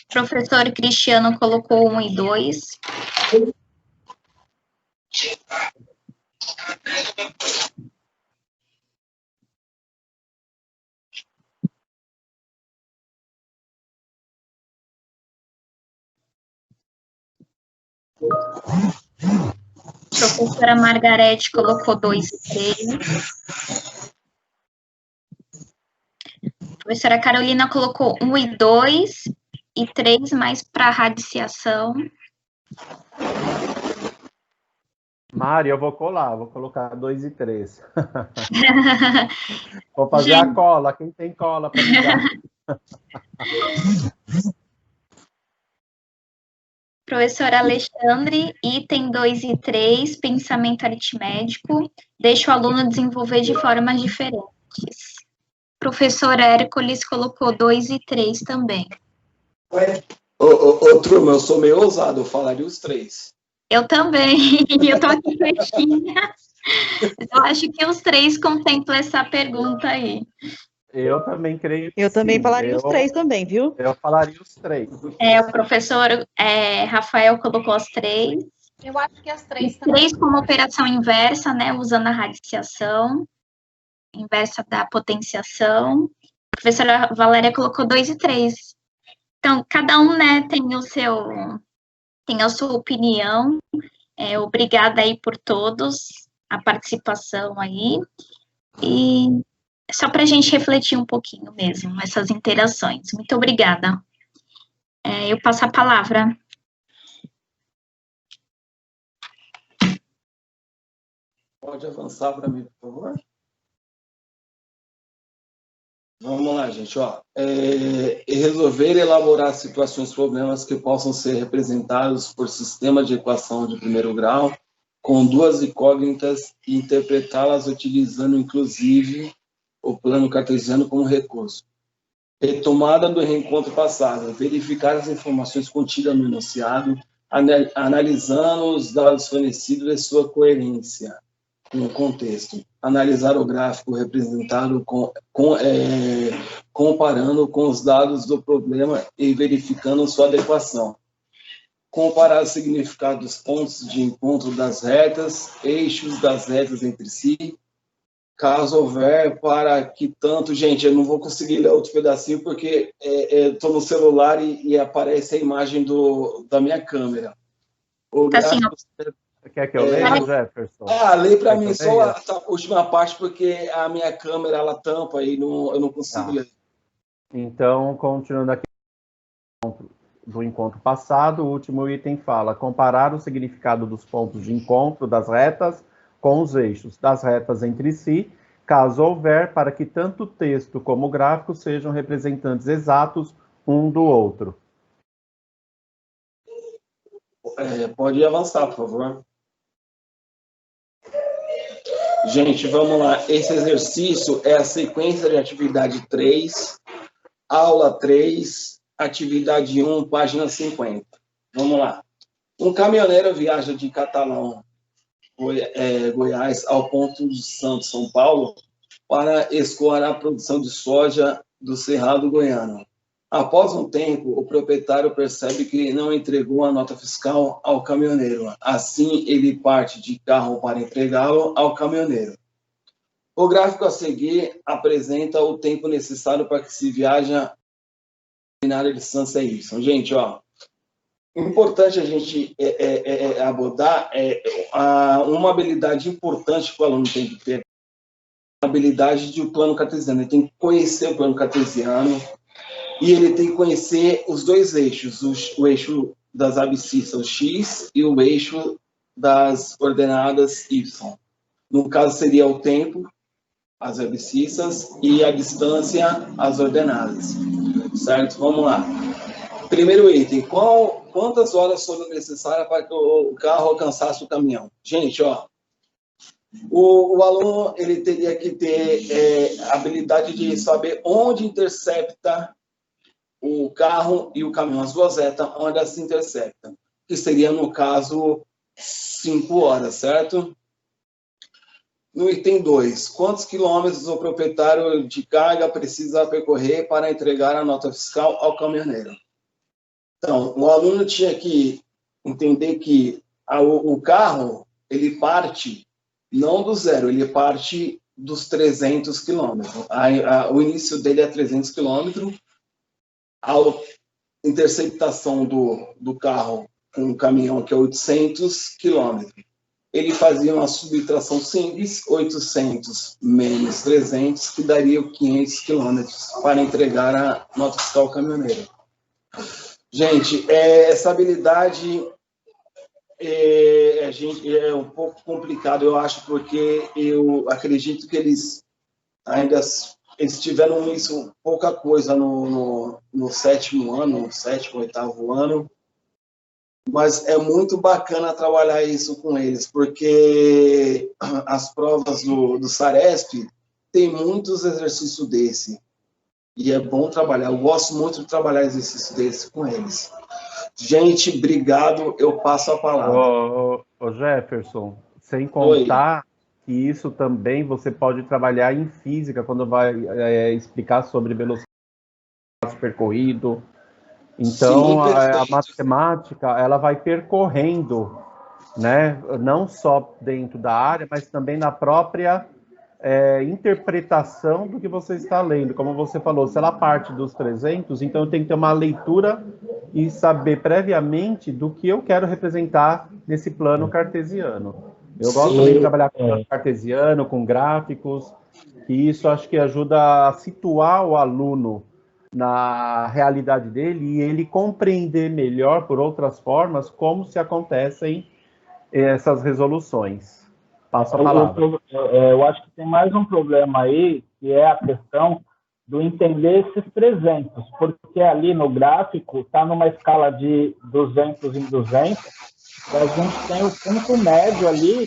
O professor Cristiano colocou 1 e 2. A professora Margarete colocou 2 e 3. A professora Carolina colocou 1 e 2 e 3 mais para radiciação. Mari, eu vou colar, vou colocar 2 e 3. Vou fazer a cola, quem tem cola para me dar? Professor Alexandre, item 2 e 3, pensamento aritmético, deixa o aluno desenvolver de formas diferentes. Professor Hércules colocou 2 e 3 também. Turma, eu sou meio ousado, eu falaria os 3. Eu também, eu tô aqui quietinha. Eu acho que os 3 contemplam essa pergunta aí. Eu também creio que Eu também sim. falaria os 3 também, viu? Eu falaria os 3. O professor Rafael colocou as 3. Eu acho que as 3 também. 3 como operação inversa, né, usando a radiciação, inversa da potenciação. A professora Valéria colocou 2 e 3. Então, cada um, né, tem a sua opinião. Obrigada aí por todos, a participação aí. E só para a gente refletir um pouquinho mesmo, essas interações. Muito obrigada. Eu passo a palavra. Pode avançar para mim, por favor? Vamos lá, gente. Resolver e elaborar situações, problemas que possam ser representados por sistema de equação de primeiro grau, com duas incógnitas e interpretá-las utilizando, inclusive, o plano cartesiano como recurso. Retomada do reencontro passado, verificar as informações contidas no enunciado, analisando os dados fornecidos e sua coerência com o contexto. Analisar o gráfico representado comparando com os dados do problema e verificando sua adequação. Comparar o significado dos pontos de encontro das retas, eixos das retas entre si, caso houver, para que tanto... Gente, eu não vou conseguir ler outro pedacinho porque estou no celular e aparece a imagem da minha câmera. O gráfico... Quer que eu leia, Jefferson? Lê para mim só a última parte, porque a minha câmera, ela tampa e eu não consigo ler. Então, continuando aqui do encontro passado, o último item fala: comparar o significado dos pontos de encontro das retas com os eixos das retas entre si, caso houver, para que tanto o texto como o gráfico sejam representantes exatos um do outro. Pode avançar, por favor. Gente, vamos lá. Esse exercício é a sequência de atividade 3, aula 3, atividade 1, página 50. Vamos lá. Um caminhoneiro viaja de Catalão, Goiás, ao Ponto de Santos, São Paulo, para escoar a produção de soja do Cerrado Goiano. Após um tempo, o proprietário percebe que não entregou a nota fiscal ao caminhoneiro. Assim, ele parte de carro para entregá-lo ao caminhoneiro. O gráfico a seguir apresenta o tempo necessário para que se viaje a determinada distância Y. Gente, importante a gente abordar uma habilidade importante que o aluno tem que ter, a habilidade de plano cartesiano. Ele tem que conhecer o plano cartesiano, e ele tem que conhecer os dois eixos, o eixo das abscissas, o x, e o eixo das ordenadas y. No caso, seria o tempo, as abscissas, e a distância, as ordenadas. Certo? Vamos lá. Primeiro item, quantas horas foram necessárias para que o carro alcançasse o caminhão? Gente, o aluno ele teria que ter a habilidade de saber onde intercepta o carro e o caminhão, as duas retas, onde elas se interceptam, que seria, no caso, 5 horas, certo? No item 2, quantos quilômetros o proprietário de carga precisa percorrer para entregar a nota fiscal ao caminhoneiro? Então, o aluno tinha que entender que o carro, ele parte não do zero, ele parte dos 300 quilômetros. O início dele é 300 quilômetros, a interceptação do carro com o caminhão, que é 800 quilômetros. Ele fazia uma subtração simples, 800 menos 300, que daria 500 quilômetros para entregar a nota fiscal ao caminhoneiro. Gente, essa habilidade é um pouco complicado, eu acho, porque eu acredito que eles tiveram isso, pouca coisa no 7º ano, 7º, 8º ano, mas é muito bacana trabalhar isso com eles, porque as provas do Saresp tem muitos exercícios desse, e é bom trabalhar, eu gosto muito de trabalhar exercício desse com eles. Gente, obrigado, eu passo a palavra. Ô Jefferson, sem contar que isso também você pode trabalhar em física, quando vai explicar sobre velocidade percorrido. Então, sim, a matemática, ela vai percorrendo, né? Não só dentro da área, mas também na própria interpretação do que você está lendo. Como você falou, se ela parte dos 300, então eu tenho que ter uma leitura e saber previamente do que eu quero representar nesse plano cartesiano. Eu gosto muito de trabalhar com plano cartesiano, com gráficos, e isso acho que ajuda a situar o aluno na realidade dele e ele compreender melhor, por outras formas, como se acontecem essas resoluções. Passo a palavra. Eu acho que tem mais um problema aí, que é a questão do entender esses 300, porque ali no gráfico está numa escala de 200 em 200, e a gente tem o ponto médio ali,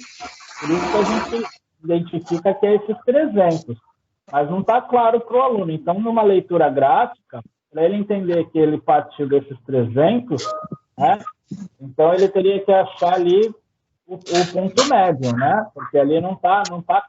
por isso que a gente identifica que é esses 300, mas não está claro para o aluno. Então, numa leitura gráfica, para ele entender que ele partiu desses 300, né, então ele teria que achar ali o ponto médio, né, porque ali não tá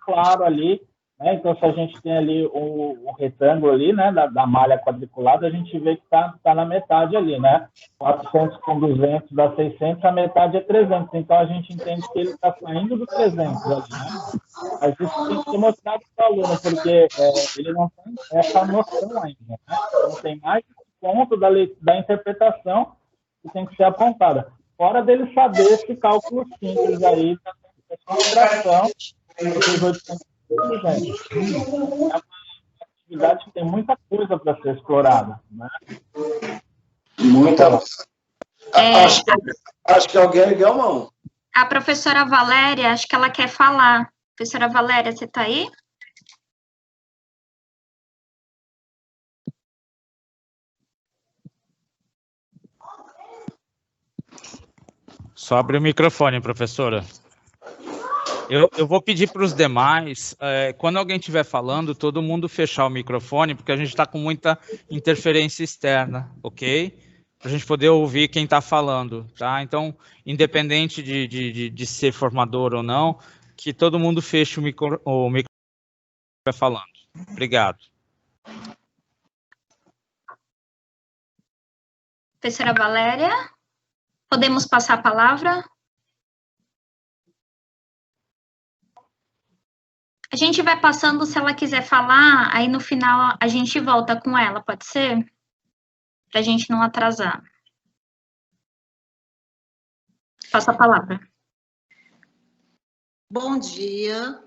claro ali, né, então se a gente tem ali o retângulo ali, né, da malha quadriculada, a gente vê que tá na metade ali, né, 400 com 200 dá 600, a metade é 300, então a gente entende que ele está saindo do 300 ali, né, mas isso tem que ser mostrado para o aluno, porque ele não tem essa noção ainda, né, então tem mais ponto da interpretação que tem que ser apontada. Fora dele saber esse cálculo simples aí da subtração dos 800. É uma atividade que tem muita coisa para ser explorada, né? Muita. Acho que alguém ergueu a mão. A professora Valéria, acho que ela quer falar. Professora Valéria, você está aí? Só abre o microfone, professora. Eu vou pedir para os demais, quando alguém estiver falando, todo mundo fechar o microfone, porque a gente está com muita interferência externa, ok? Para a gente poder ouvir quem está falando, tá? Então, independente de ser formador ou não, que todo mundo feche o microfone falando. Obrigado. Professora Valéria, podemos passar a palavra? A gente vai passando, se ela quiser falar, aí no final a gente volta com ela, pode ser? Para a gente não atrasar. Passa a palavra. Bom dia.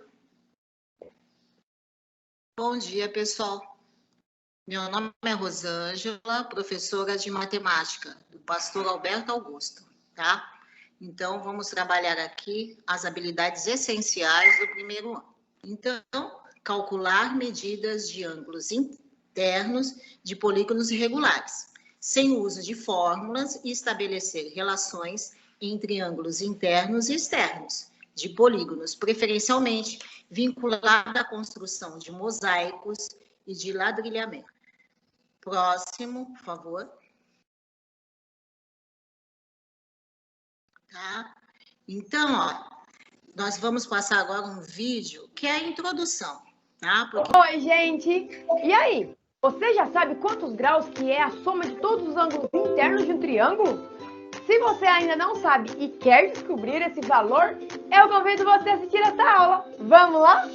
Bom dia, pessoal. Meu nome é Rosângela, professora de matemática do pastor Alberto Augusto, tá? Então, vamos trabalhar aqui as habilidades essenciais do primeiro ano. Então, calcular medidas de ângulos internos de polígonos irregulares, sem o uso de fórmulas e estabelecer relações entre ângulos internos e externos de polígonos, preferencialmente vinculada à construção de mosaicos e de ladrilhamento. Próximo, por favor. Tá? Então, ó, nós vamos passar agora um vídeo que é a introdução, tá? Porque... Oi, gente! E aí? Você já sabe quantos graus que é a soma de todos os ângulos internos de um triângulo? Se você ainda não sabe e quer descobrir esse valor, eu convido você a assistir essa aula. Vamos lá?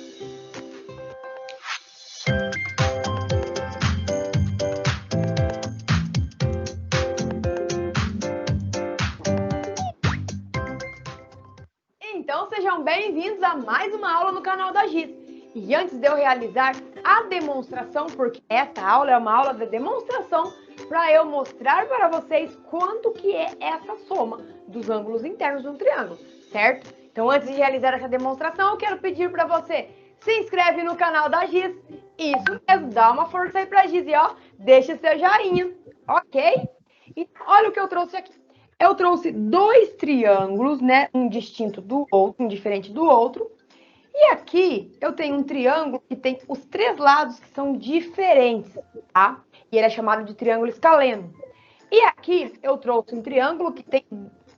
Então, sejam bem-vindos a mais uma aula no canal da Giz. E antes de eu realizar a demonstração, porque essa aula é uma aula de demonstração, para eu mostrar para vocês quanto que é essa soma dos ângulos internos de um triângulo, certo? Então, antes de realizar essa demonstração, eu quero pedir para você se inscreve no canal da Giz. Isso mesmo, dá uma força aí para a Giz e ó, deixa seu joinha, ok? E olha o que eu trouxe aqui. Eu trouxe dois triângulos, né? Um distinto do outro, um diferente do outro. E aqui eu tenho um triângulo que tem os três lados que são diferentes, tá? E ele é chamado de triângulo escaleno. E aqui eu trouxe um triângulo que tem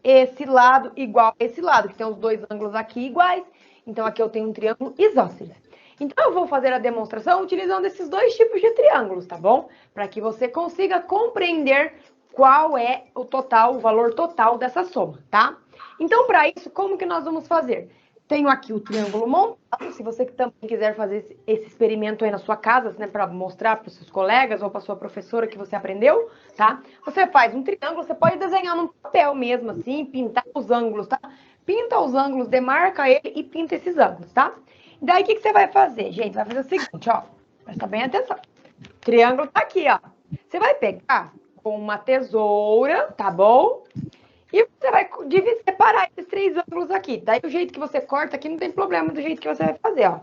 esse lado igual a esse lado, que tem os dois ângulos aqui iguais. Então aqui eu tenho um triângulo isósceles. Então eu vou fazer a demonstração utilizando esses dois tipos de triângulos, tá bom? Para que você consiga compreender qual é o total, o valor total dessa soma, tá? Então, para isso, como que nós vamos fazer? Tenho aqui o triângulo montado, se você também quiser fazer esse experimento aí na sua casa, né, para mostrar para os seus colegas ou para sua professora que você aprendeu, tá? Você faz um triângulo, você pode desenhar num papel mesmo, assim, pintar os ângulos, tá? Pinta os ângulos, demarca ele e pinta esses ângulos, tá? Daí, o que você vai fazer, gente? Vai fazer o seguinte, ó, presta bem atenção. O triângulo tá aqui, ó. Você vai pegar com uma tesoura, tá bom? E você vai separar esses 3 ângulos aqui. Daí o jeito que você corta aqui não tem problema do jeito que você vai fazer, ó.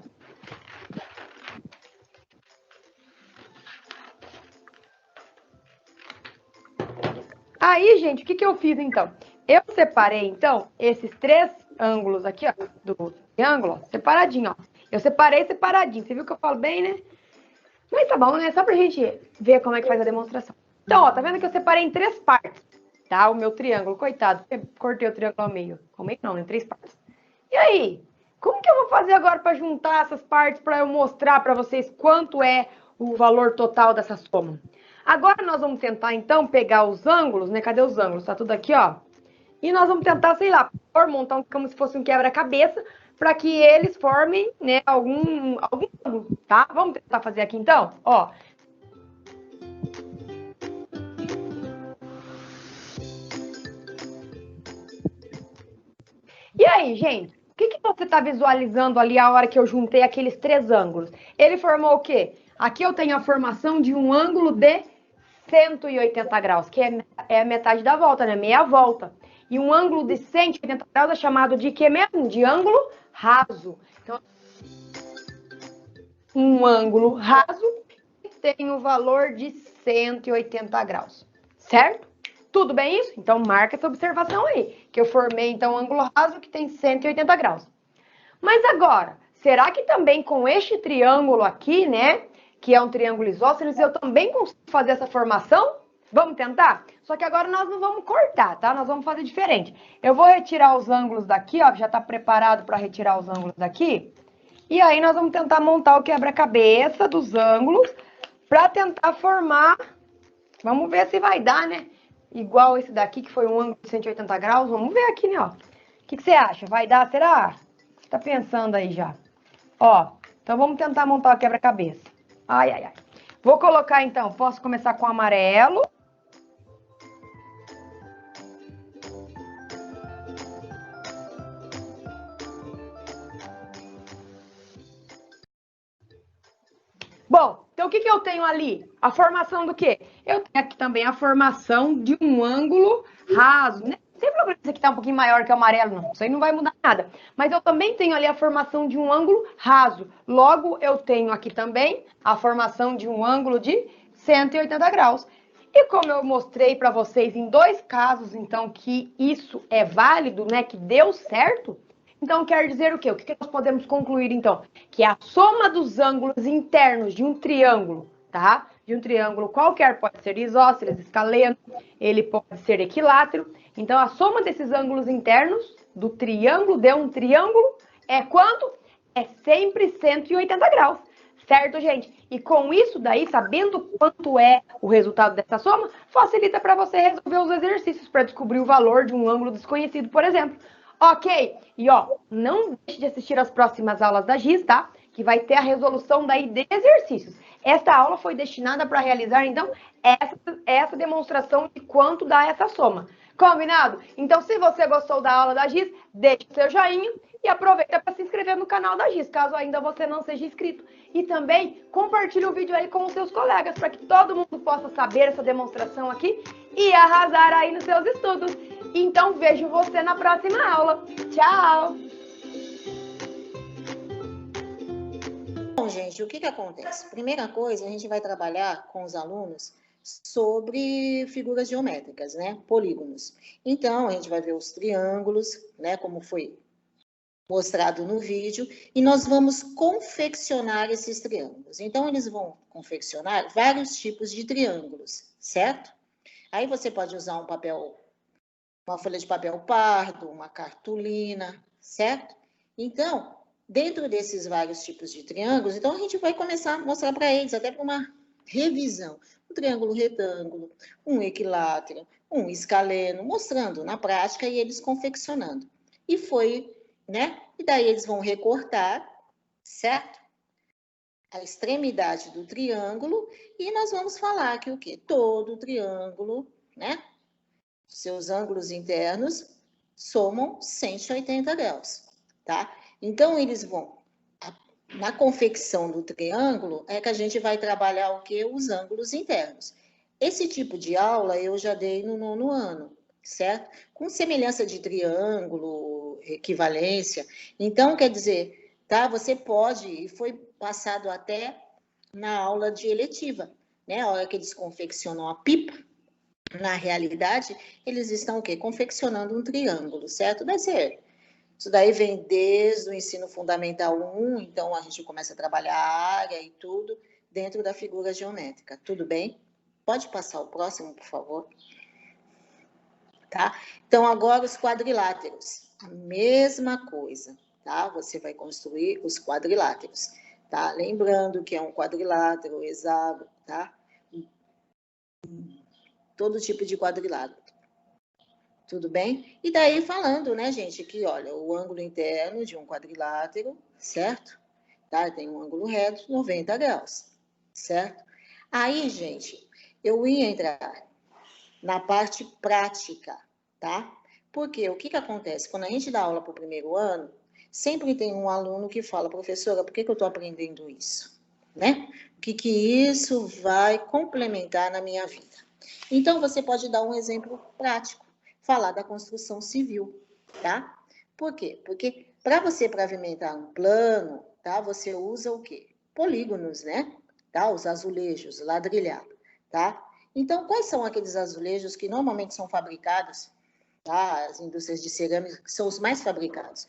Aí, gente, o que eu fiz, então? Eu separei, então, esses 3 ângulos aqui, ó, do triângulo, ó, separadinho, ó. Eu separei separadinho. Você viu que eu falo bem, né? Mas tá bom, né? Só pra gente ver como é que faz a demonstração. Então, ó, tá vendo que eu separei em 3 partes, tá? O meu triângulo, coitado, cortei o triângulo ao meio. Ao meio não, né? 3 partes. E aí? Como que eu vou fazer agora pra juntar essas partes pra eu mostrar pra vocês quanto é o valor total dessa soma? Agora nós vamos tentar, então, pegar os ângulos, né? Cadê os ângulos? Tá tudo aqui, ó. E nós vamos tentar, sei lá, montar como se fosse um quebra-cabeça para que eles formem, né, algum ângulo, tá? Vamos tentar fazer aqui, então? Ó. E aí, gente? O que você está visualizando ali a hora que eu juntei aqueles 3 ângulos? Ele formou o quê? Aqui eu tenho a formação de um ângulo de 180 graus, que é a metade da volta, né? Meia volta. E um ângulo de 180 graus é chamado de quê mesmo? De ângulo raso. Então, um ângulo raso tem o valor de 180 graus, certo? Tudo bem isso? Então, marca essa observação aí, que eu formei, então, um ângulo raso que tem 180 graus. Mas agora, será que também com este triângulo aqui, né, que é um triângulo isósceles, eu também consigo fazer essa formação? Vamos tentar? Só que agora nós não vamos cortar, tá? Nós vamos fazer diferente. Eu vou retirar os ângulos daqui, ó, já tá preparado para retirar os ângulos daqui. E aí nós vamos tentar montar o quebra-cabeça dos ângulos para tentar formar. Vamos ver se vai dar, né? Igual esse daqui, que foi um ângulo de 180 graus. Vamos ver aqui, né, ó. O que você acha? Vai dar? Será? O que tá pensando aí já? Ó, então vamos tentar montar o quebra-cabeça. Ai, ai, ai. Vou colocar, então, posso começar com o amarelo. Bom, então o que eu tenho ali? A formação do quê? Eu tenho aqui também a formação de um ângulo raso, né? Sem problema esse aqui tá um pouquinho maior que o amarelo, não. Isso aí não vai mudar nada. Mas eu também tenho ali a formação de um ângulo raso. Logo, eu tenho aqui também a formação de um ângulo de 180 graus. E como eu mostrei para vocês em 2 casos, então, que isso é válido, né? Que deu certo. Então, quer dizer o quê? O que nós podemos concluir, então? Que a soma dos ângulos internos de um triângulo, tá? De um triângulo qualquer, pode ser isósceles, escaleno, ele pode ser equilátero. Então, a soma desses ângulos internos do triângulo de um triângulo é quanto? É sempre 180 graus, certo, gente? E com isso daí, sabendo quanto é o resultado dessa soma, facilita para você resolver os exercícios para descobrir o valor de um ângulo desconhecido, por exemplo. Ok? E ó, não deixe de assistir as próximas aulas da GIS, tá? Que vai ter a resolução daí de exercícios. Esta aula foi destinada para realizar, então, essa demonstração de quanto dá essa soma. Combinado? Então, se você gostou da aula da GIS, deixe o seu joinha e aproveita para se inscrever no canal da GIS, caso ainda você não seja inscrito. E também compartilhe o vídeo aí com os seus colegas, para que todo mundo possa saber essa demonstração aqui e arrasar aí nos seus estudos. Então, vejo você na próxima aula. Tchau! Bom, gente, o que acontece? Primeira coisa, a gente vai trabalhar com os alunos sobre figuras geométricas, né? Polígonos. Então, a gente vai ver os triângulos, né? Como foi mostrado no vídeo, e nós vamos confeccionar esses triângulos. Então, eles vão confeccionar vários tipos de triângulos, certo? Aí você pode usar uma folha de papel pardo, uma cartolina, certo? Então, dentro desses vários tipos de triângulos, então a gente vai começar a mostrar para eles, até para uma revisão, um triângulo retângulo, um equilátero, um escaleno, mostrando na prática e eles confeccionando. E foi, né? E daí eles vão recortar, certo? A extremidade do triângulo e nós vamos falar que o quê? Todo triângulo, né? Seus ângulos internos somam 180 graus, tá? Então, eles vão, na confecção do triângulo, é que a gente vai trabalhar o quê? Os ângulos internos. Esse tipo de aula eu já dei no 9º ano, certo? Com semelhança de triângulo, equivalência. Então, quer dizer, tá? Você pode, e foi passado até na aula de eletiva, né? A hora que eles confeccionam a pipa, na realidade, eles estão o quê? Confeccionando um triângulo, certo? Isso daí vem desde o ensino fundamental 1, então a gente começa a trabalhar a área e tudo dentro da figura geométrica. Tudo bem? Pode passar o próximo, por favor? Tá? Então, agora os quadriláteros. A mesma coisa, tá? Você vai construir os quadriláteros, tá? Lembrando que é um quadrilátero, hexágono, tá? Todo tipo de quadrilátero. Tudo bem? E daí falando, né, gente, que, olha, o ângulo interno de um quadrilátero, certo? Tá? Tem um ângulo reto, 90 graus, certo? Aí, gente, eu ia entrar na parte prática, tá? Porque o que acontece? Quando a gente dá aula para o 1º ano, sempre tem um aluno que fala, professora, por que eu estou aprendendo isso? Né? O que isso vai complementar na minha vida? Então, você pode dar um exemplo prático, falar da construção civil, tá? Por quê? Porque para você pavimentar um plano, tá? Você usa o quê? Polígonos, né? Tá? Os azulejos, ladrilhado, tá? Então, quais são aqueles azulejos que normalmente são fabricados, tá? As indústrias de cerâmica que são os mais fabricados?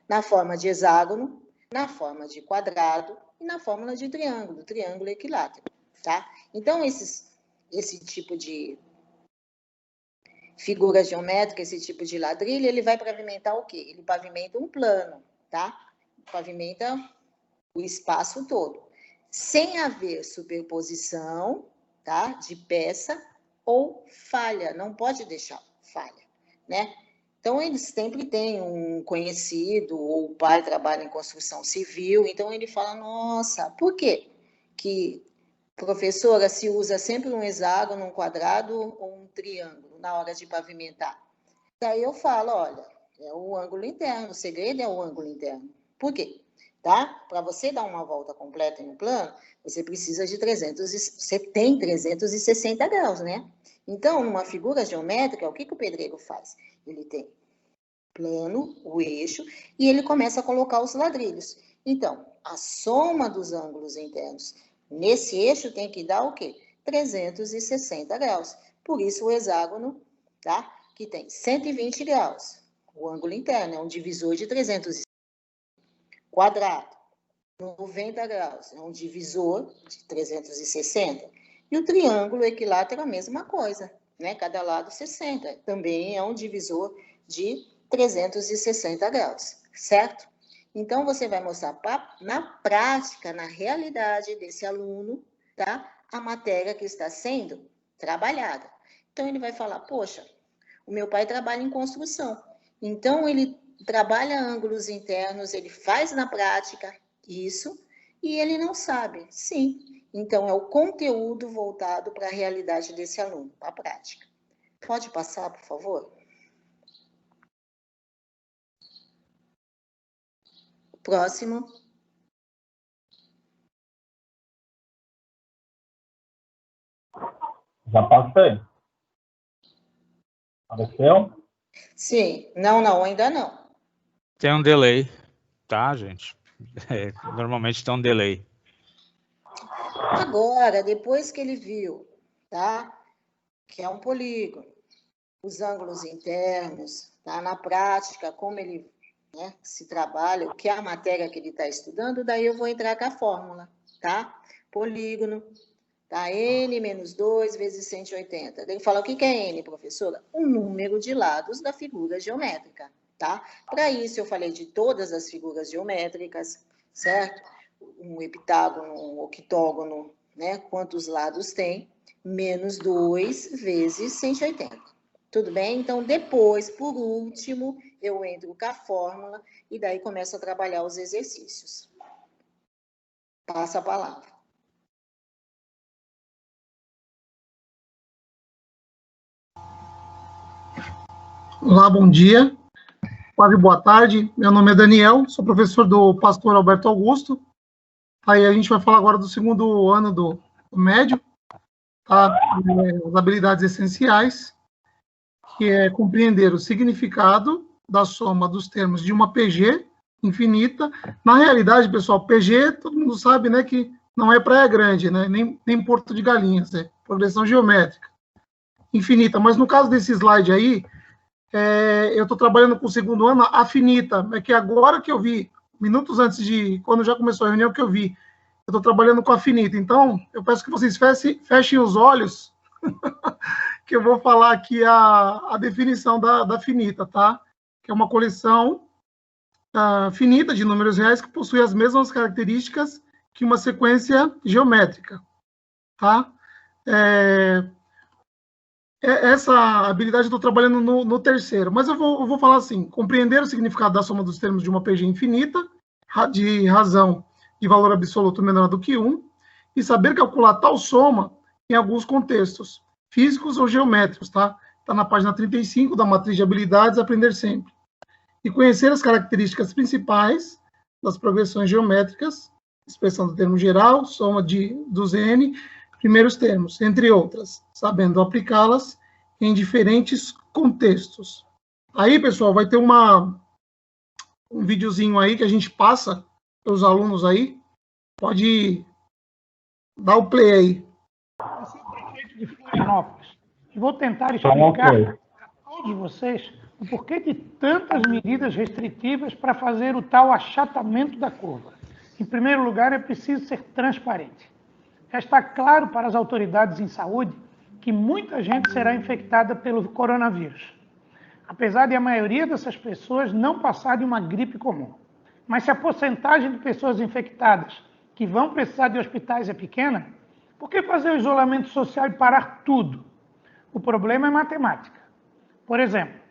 Na forma de hexágono, na forma de quadrado e na forma de triângulo, triângulo equilátero, tá? Então, esse tipo de figura geométrica, esse tipo de ladrilho, ele vai pavimentar o quê? Ele pavimenta um plano, tá? Pavimenta o espaço todo, sem haver superposição, tá? De peça ou falha, não pode deixar falha, né? Então, eles sempre têm um conhecido, ou o pai trabalha em construção civil, então ele fala, nossa, por quê que, professora, se usa sempre um hexágono, um quadrado ou um triângulo na hora de pavimentar? Daí eu falo, olha, é o ângulo interno, o segredo é o ângulo interno. Por quê? Tá? Para você dar uma volta completa em um plano, você precisa de você tem 360 graus, né? Então, numa figura geométrica, o que o pedreiro faz? Ele tem plano, o eixo, e ele começa a colocar os ladrilhos. Então, a soma dos ângulos internos nesse eixo tem que dar o quê? 360 graus. Por isso, o hexágono, tá? Que tem 120 graus. O ângulo interno é um divisor de 360. Quadrado, 90 graus, é um divisor de 360. E o triângulo equilátero é a mesma coisa, né? Cada lado 60. Também é um divisor de 360 graus, certo? Então, você vai mostrar na prática, na realidade desse aluno, tá? A matéria que está sendo trabalhada. Então, ele vai falar, poxa, o meu pai trabalha em construção. Então, ele trabalha ângulos internos, ele faz na prática isso, e ele não sabe. Sim. Então, é o conteúdo voltado para a realidade desse aluno, a prática. Pode passar, por favor? Próximo. Já passei. Apareceu? Sim. Não, ainda não. Tem um delay, tá, gente? Normalmente tem um delay. Agora, depois que ele viu, tá? Que é um polígono, os ângulos internos, tá? Na prática, como ele, né, se trabalha, o que é a matéria que ele está estudando, daí eu vou entrar com a fórmula, tá? Polígono, tá? N menos 2 vezes 180. Ele fala, o que é N, professora? O número de lados da figura geométrica, tá? Para isso, eu falei de todas as figuras geométricas, certo? Um heptágono, um octógono, né? Quantos lados tem? Menos 2 vezes 180. Tudo bem? Então, depois, por último, eu entro com a fórmula e daí começo a trabalhar os exercícios. Passa a palavra. Olá, bom dia. Quase boa tarde. Meu nome é Daniel, sou professor do pastor Alberto Augusto. Aí a gente vai falar agora do 2º ano do médio. as habilidades essenciais, que é compreender o significado da soma dos termos de uma PG infinita. Na realidade, pessoal, PG, todo mundo sabe, né, que não é Praia Grande, né, nem Porto de Galinhas, é progressão geométrica infinita. Mas no caso desse slide aí, eu estou trabalhando com o segundo ano, a finita, é que agora que eu vi, minutos antes de, quando já começou a reunião, que eu vi, eu estou trabalhando com a finita. Então, eu peço que vocês fechem os olhos, que eu vou falar aqui a definição da finita, tá? Que é uma coleção finita de números reais que possui as mesmas características que uma sequência geométrica, tá? Essa habilidade eu estou trabalhando no terceiro, mas eu vou falar assim: compreender o significado da soma dos termos de uma PG infinita, de razão de valor absoluto menor do que 1, e saber calcular tal soma em alguns contextos, físicos ou geométricos, tá? Está na página 35 da matriz de habilidades, aprender sempre. E conhecer as características principais das progressões geométricas, expressão do termo geral, soma dos N, primeiros termos, entre outras, sabendo aplicá-las em diferentes contextos. Aí, pessoal, vai ter um videozinho aí que a gente passa para os alunos aí. Pode dar o play aí. Eu sou o prefeito de Florianópolis e vou tentar explicar a todos vocês o porquê de tantas medidas restritivas para fazer o tal achatamento da curva. Em primeiro lugar, é preciso ser transparente. Já está claro para as autoridades em saúde que muita gente será infectada pelo coronavírus, apesar de a maioria dessas pessoas não passar de uma gripe comum. Mas se a porcentagem de pessoas infectadas que vão precisar de hospitais é pequena, por que fazer o isolamento social e parar tudo? O problema é matemática. Por exemplo,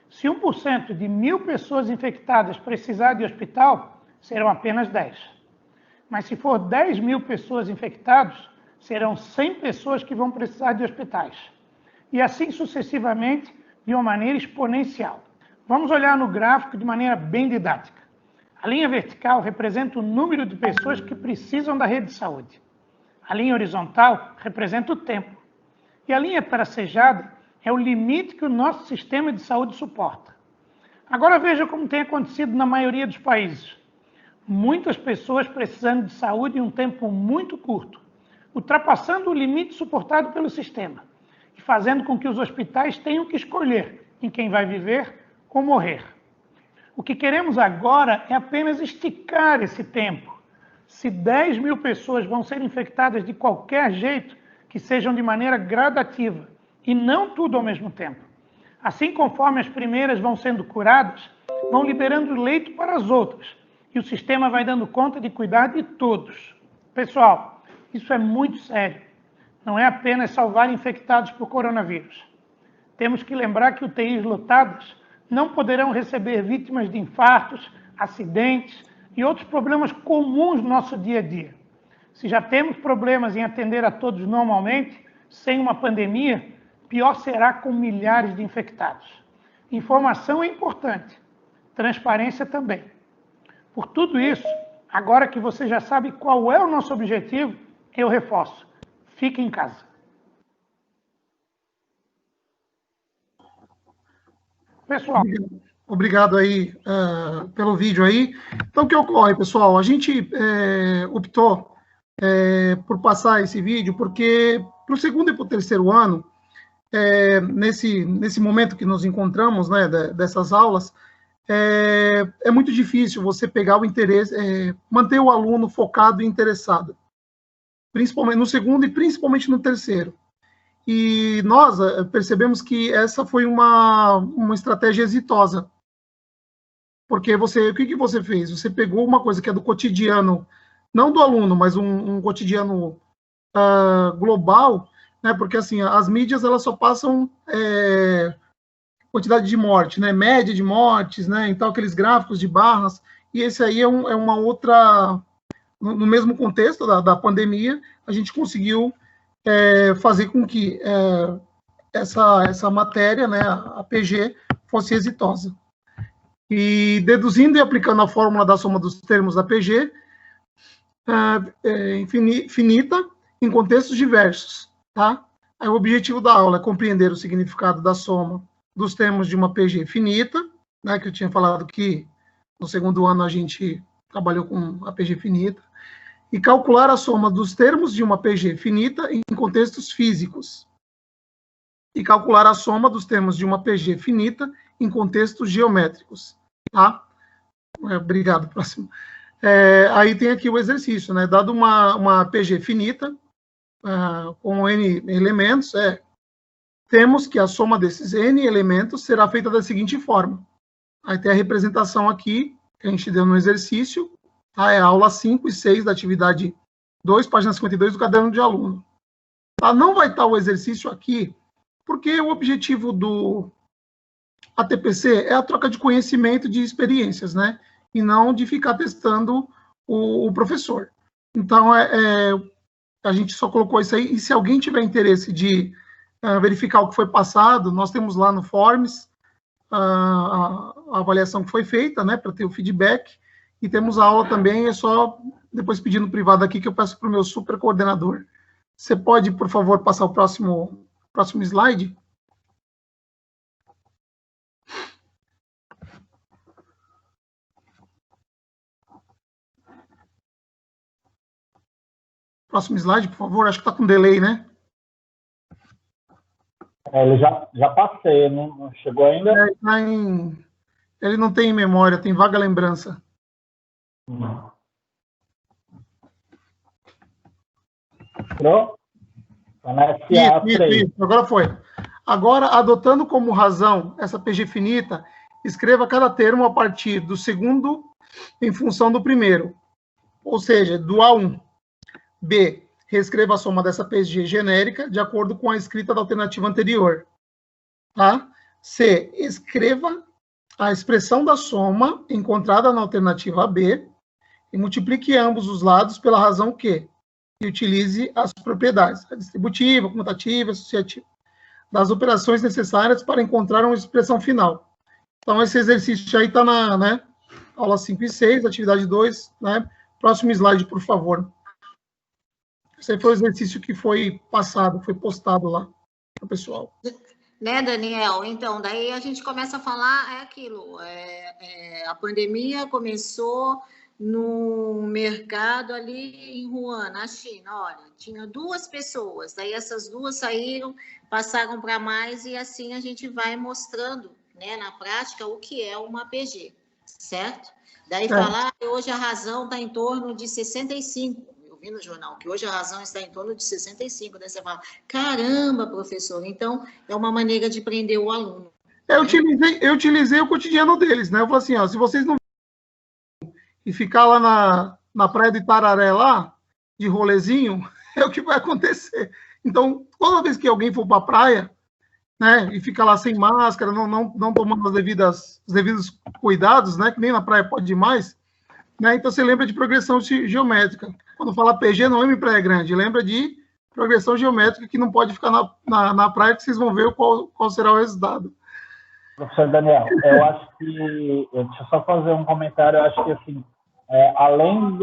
se 1% de 1.000 pessoas infectadas precisar de hospital, serão apenas 10. Mas se for 10.000 pessoas infectadas, serão 100 pessoas que vão precisar de hospitais. E assim sucessivamente, de uma maneira exponencial. Vamos olhar no gráfico de maneira bem didática. A linha vertical representa o número de pessoas que precisam da rede de saúde. A linha horizontal representa o tempo. E a linha tracejada é o limite que o nosso sistema de saúde suporta. Agora veja como tem acontecido na maioria dos países. Muitas pessoas precisando de saúde em um tempo muito curto, ultrapassando o limite suportado pelo sistema e fazendo com que os hospitais tenham que escolher em quem vai viver ou morrer. O que queremos agora é apenas esticar esse tempo. Se 10.000 pessoas vão ser infectadas de qualquer jeito, que sejam de maneira gradativa e não tudo ao mesmo tempo. Assim, conforme as primeiras vão sendo curadas, vão liberando leito para as outras e o sistema vai dando conta de cuidar de todos. Pessoal, isso é muito sério. Não é apenas salvar infectados por coronavírus. Temos que lembrar que UTIs lotadas não poderão receber vítimas de infartos, acidentes e outros problemas comuns no nosso dia a dia. Se já temos problemas em atender a todos normalmente, sem uma pandemia, pior será com milhares de infectados. Informação é importante, transparência também. Por tudo isso, agora que você já sabe qual é o nosso objetivo, eu reforço, fique em casa. Pessoal. Obrigado aí pelo vídeo aí. Então, o que ocorre, pessoal? A gente optou por passar esse vídeo porque para o segundo e para o terceiro ano, nesse momento que nos encontramos, né, dessas aulas, é muito difícil você pegar o interesse, manter o aluno focado e interessado, principalmente no segundo e principalmente no terceiro. E nós percebemos que essa foi uma estratégia exitosa. Porque o que você fez? Você pegou uma coisa que é do cotidiano, não do aluno, mas um cotidiano global, né? Porque assim, as mídias elas só passam quantidade de morte, né? Média de mortes, né? Então aqueles gráficos de barras, e esse aí é uma outra, no mesmo contexto da pandemia, a gente conseguiu fazer com que essa matéria, né, a PG, fosse exitosa. E deduzindo e aplicando a fórmula da soma dos termos da PG, finita em contextos diversos, tá? Aí, o objetivo da aula é compreender o significado da soma dos termos de uma PG finita, né, que eu tinha falado que no segundo ano a gente trabalhou com a PG finita, e calcular a soma dos termos de uma PG finita em contextos físicos. E calcular a soma dos termos de uma PG finita em contextos geométricos. Tá? Obrigado, próximo. Aí tem aqui o exercício, né? Dado uma PG finita, com N elementos, temos que a soma desses N elementos será feita da seguinte forma. Aí tem a representação aqui, que a gente deu no exercício, tá? É a aula 5 e 6 da atividade 2, página 52 do caderno de aluno. Tá? Não vai estar o exercício aqui, porque o objetivo do ATPC é a troca de conhecimento, de experiências, né? E não de ficar testando o professor. Então, a gente só colocou isso aí, e se alguém tiver interesse de verificar o que foi passado, nós temos lá no Forms a avaliação que foi feita, né, para ter o feedback, e temos a aula também, é só depois pedir no privado aqui que eu peço para o meu super coordenador. Você pode, por favor, passar o próximo slide? Próximo slide, por favor. Acho que está com delay, né? Ele já passei, não chegou ainda? Ele não tem memória, tem vaga lembrança. Entrou? Isso, agora foi. Agora, adotando como razão essa PG finita, escreva cada termo a partir do segundo em função do primeiro. Ou seja, do A1. B, reescreva a soma dessa PG genérica de acordo com a escrita da alternativa anterior. Tá? C, escreva a expressão da soma encontrada na alternativa B e multiplique ambos os lados pela razão Q. E utilize as propriedades, a distributiva, comutativa, associativa, das operações necessárias para encontrar uma expressão final. Então, esse exercício aí está na aula 5 e 6, atividade 2, né? Próximo slide, por favor. Esse aí foi o exercício que foi passado, foi postado lá para o pessoal. Né, Daniel? Então, daí a gente começa a falar, aquilo, a pandemia começou no mercado ali em Wuhan, na China, olha, tinha 2 pessoas, daí essas 2 saíram, passaram para mais, e assim a gente vai mostrando, né, na prática, o que é uma PG, certo? Daí falar que hoje a razão está em torno de 65, eu vi no jornal que hoje a razão está em torno de 65, daí você fala, caramba, professor, então é uma maneira de prender o aluno. Eu utilizei o cotidiano deles, né, eu falei assim, ó, se vocês não e ficar lá na praia de Itararé, lá, de rolezinho, é o que vai acontecer. Então, toda vez que alguém for para a praia, né, e ficar lá sem máscara, não tomando os devidos cuidados, né, que nem na praia pode ir mais, né, então você lembra de progressão geométrica. Quando fala PG, não lembra de Praia Grande, lembra de progressão geométrica, que não pode ficar na praia, que vocês vão ver qual será o resultado. Professor Daniel, eu acho que... Deixa eu só fazer um comentário. Eu acho que, assim, além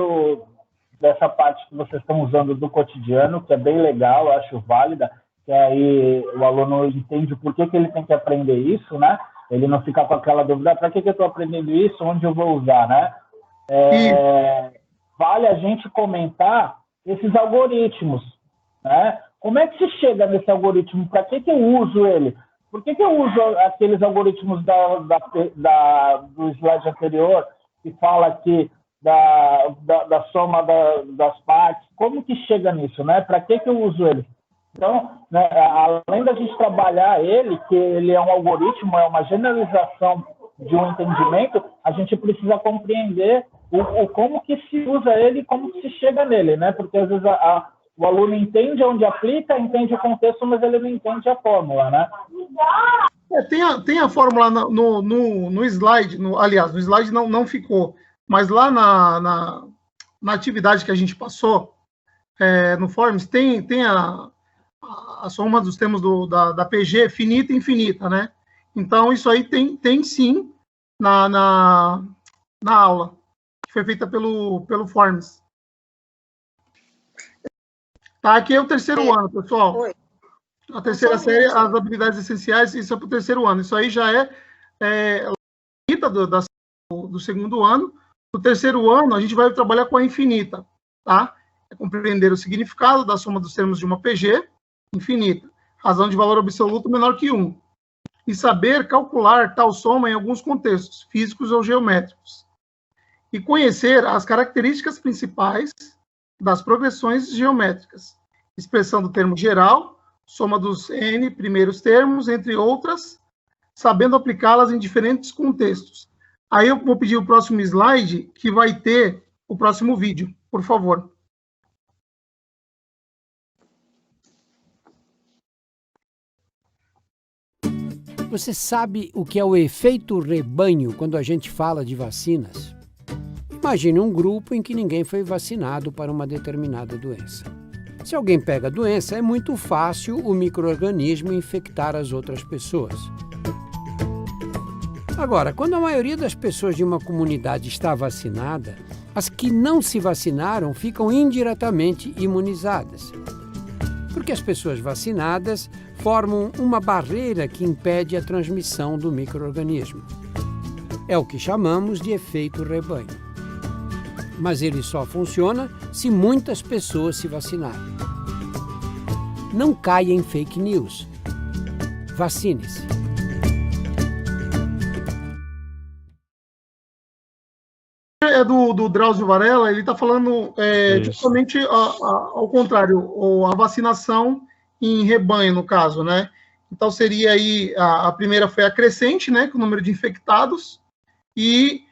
dessa parte que vocês estão usando do cotidiano, que é bem legal, eu acho válida, que aí o aluno entende por que ele tem que aprender isso, né? Ele não fica com aquela dúvida, para que eu estou aprendendo isso, onde eu vou usar, né? Vale a gente comentar esses algoritmos, né? Como é que se chega nesse algoritmo? Para que eu uso ele? Por que eu uso aqueles algoritmos do slide anterior, que fala aqui da soma das partes? Como que chega nisso, né? Para que eu uso ele? Então, né, além da gente trabalhar ele, que ele é um algoritmo, é uma generalização de um entendimento, a gente precisa compreender como que se usa ele e como que se chega nele, né? Porque às vezes o aluno entende onde aplica, entende o contexto, mas ele não entende a fórmula, né? Tem a fórmula no slide, aliás, no slide não ficou, mas lá na atividade que a gente passou, no Forms, tem a soma dos termos da PG finita e infinita, né? Então, isso aí tem sim na aula, que foi feita pelo Forms. Tá, aqui é o terceiro ano, pessoal. A terceira série, as habilidades essenciais, isso é para o terceiro ano. Isso aí já é do segundo ano. No terceiro ano, a gente vai trabalhar com a infinita, tá? É compreender o significado da soma dos termos de uma PG infinita, razão de valor absoluto menor que 1, e saber calcular tal soma em alguns contextos, físicos ou geométricos, e conhecer as características principais das progressões geométricas, expressão do termo geral, soma dos N primeiros termos, entre outras, sabendo aplicá-las em diferentes contextos. Aí eu vou pedir o próximo slide, que vai ter o próximo vídeo, por favor. Você sabe o que é o efeito rebanho quando a gente fala de vacinas? Imagine um grupo em que ninguém foi vacinado para uma determinada doença. Se alguém pega a doença, é muito fácil o micro-organismo infectar as outras pessoas. Agora, quando a maioria das pessoas de uma comunidade está vacinada, as que não se vacinaram ficam indiretamente imunizadas. Porque as pessoas vacinadas formam uma barreira que impede a transmissão do micro-organismo. É o que chamamos de efeito rebanho. Mas ele só funciona se muitas pessoas se vacinarem. Não caia em fake news. Vacine-se. É do Drauzio Varela, ele está falando justamente ao contrário, a vacinação em rebanho, no caso, né? Então seria aí, a primeira foi a crescente, né, com o número de infectados, e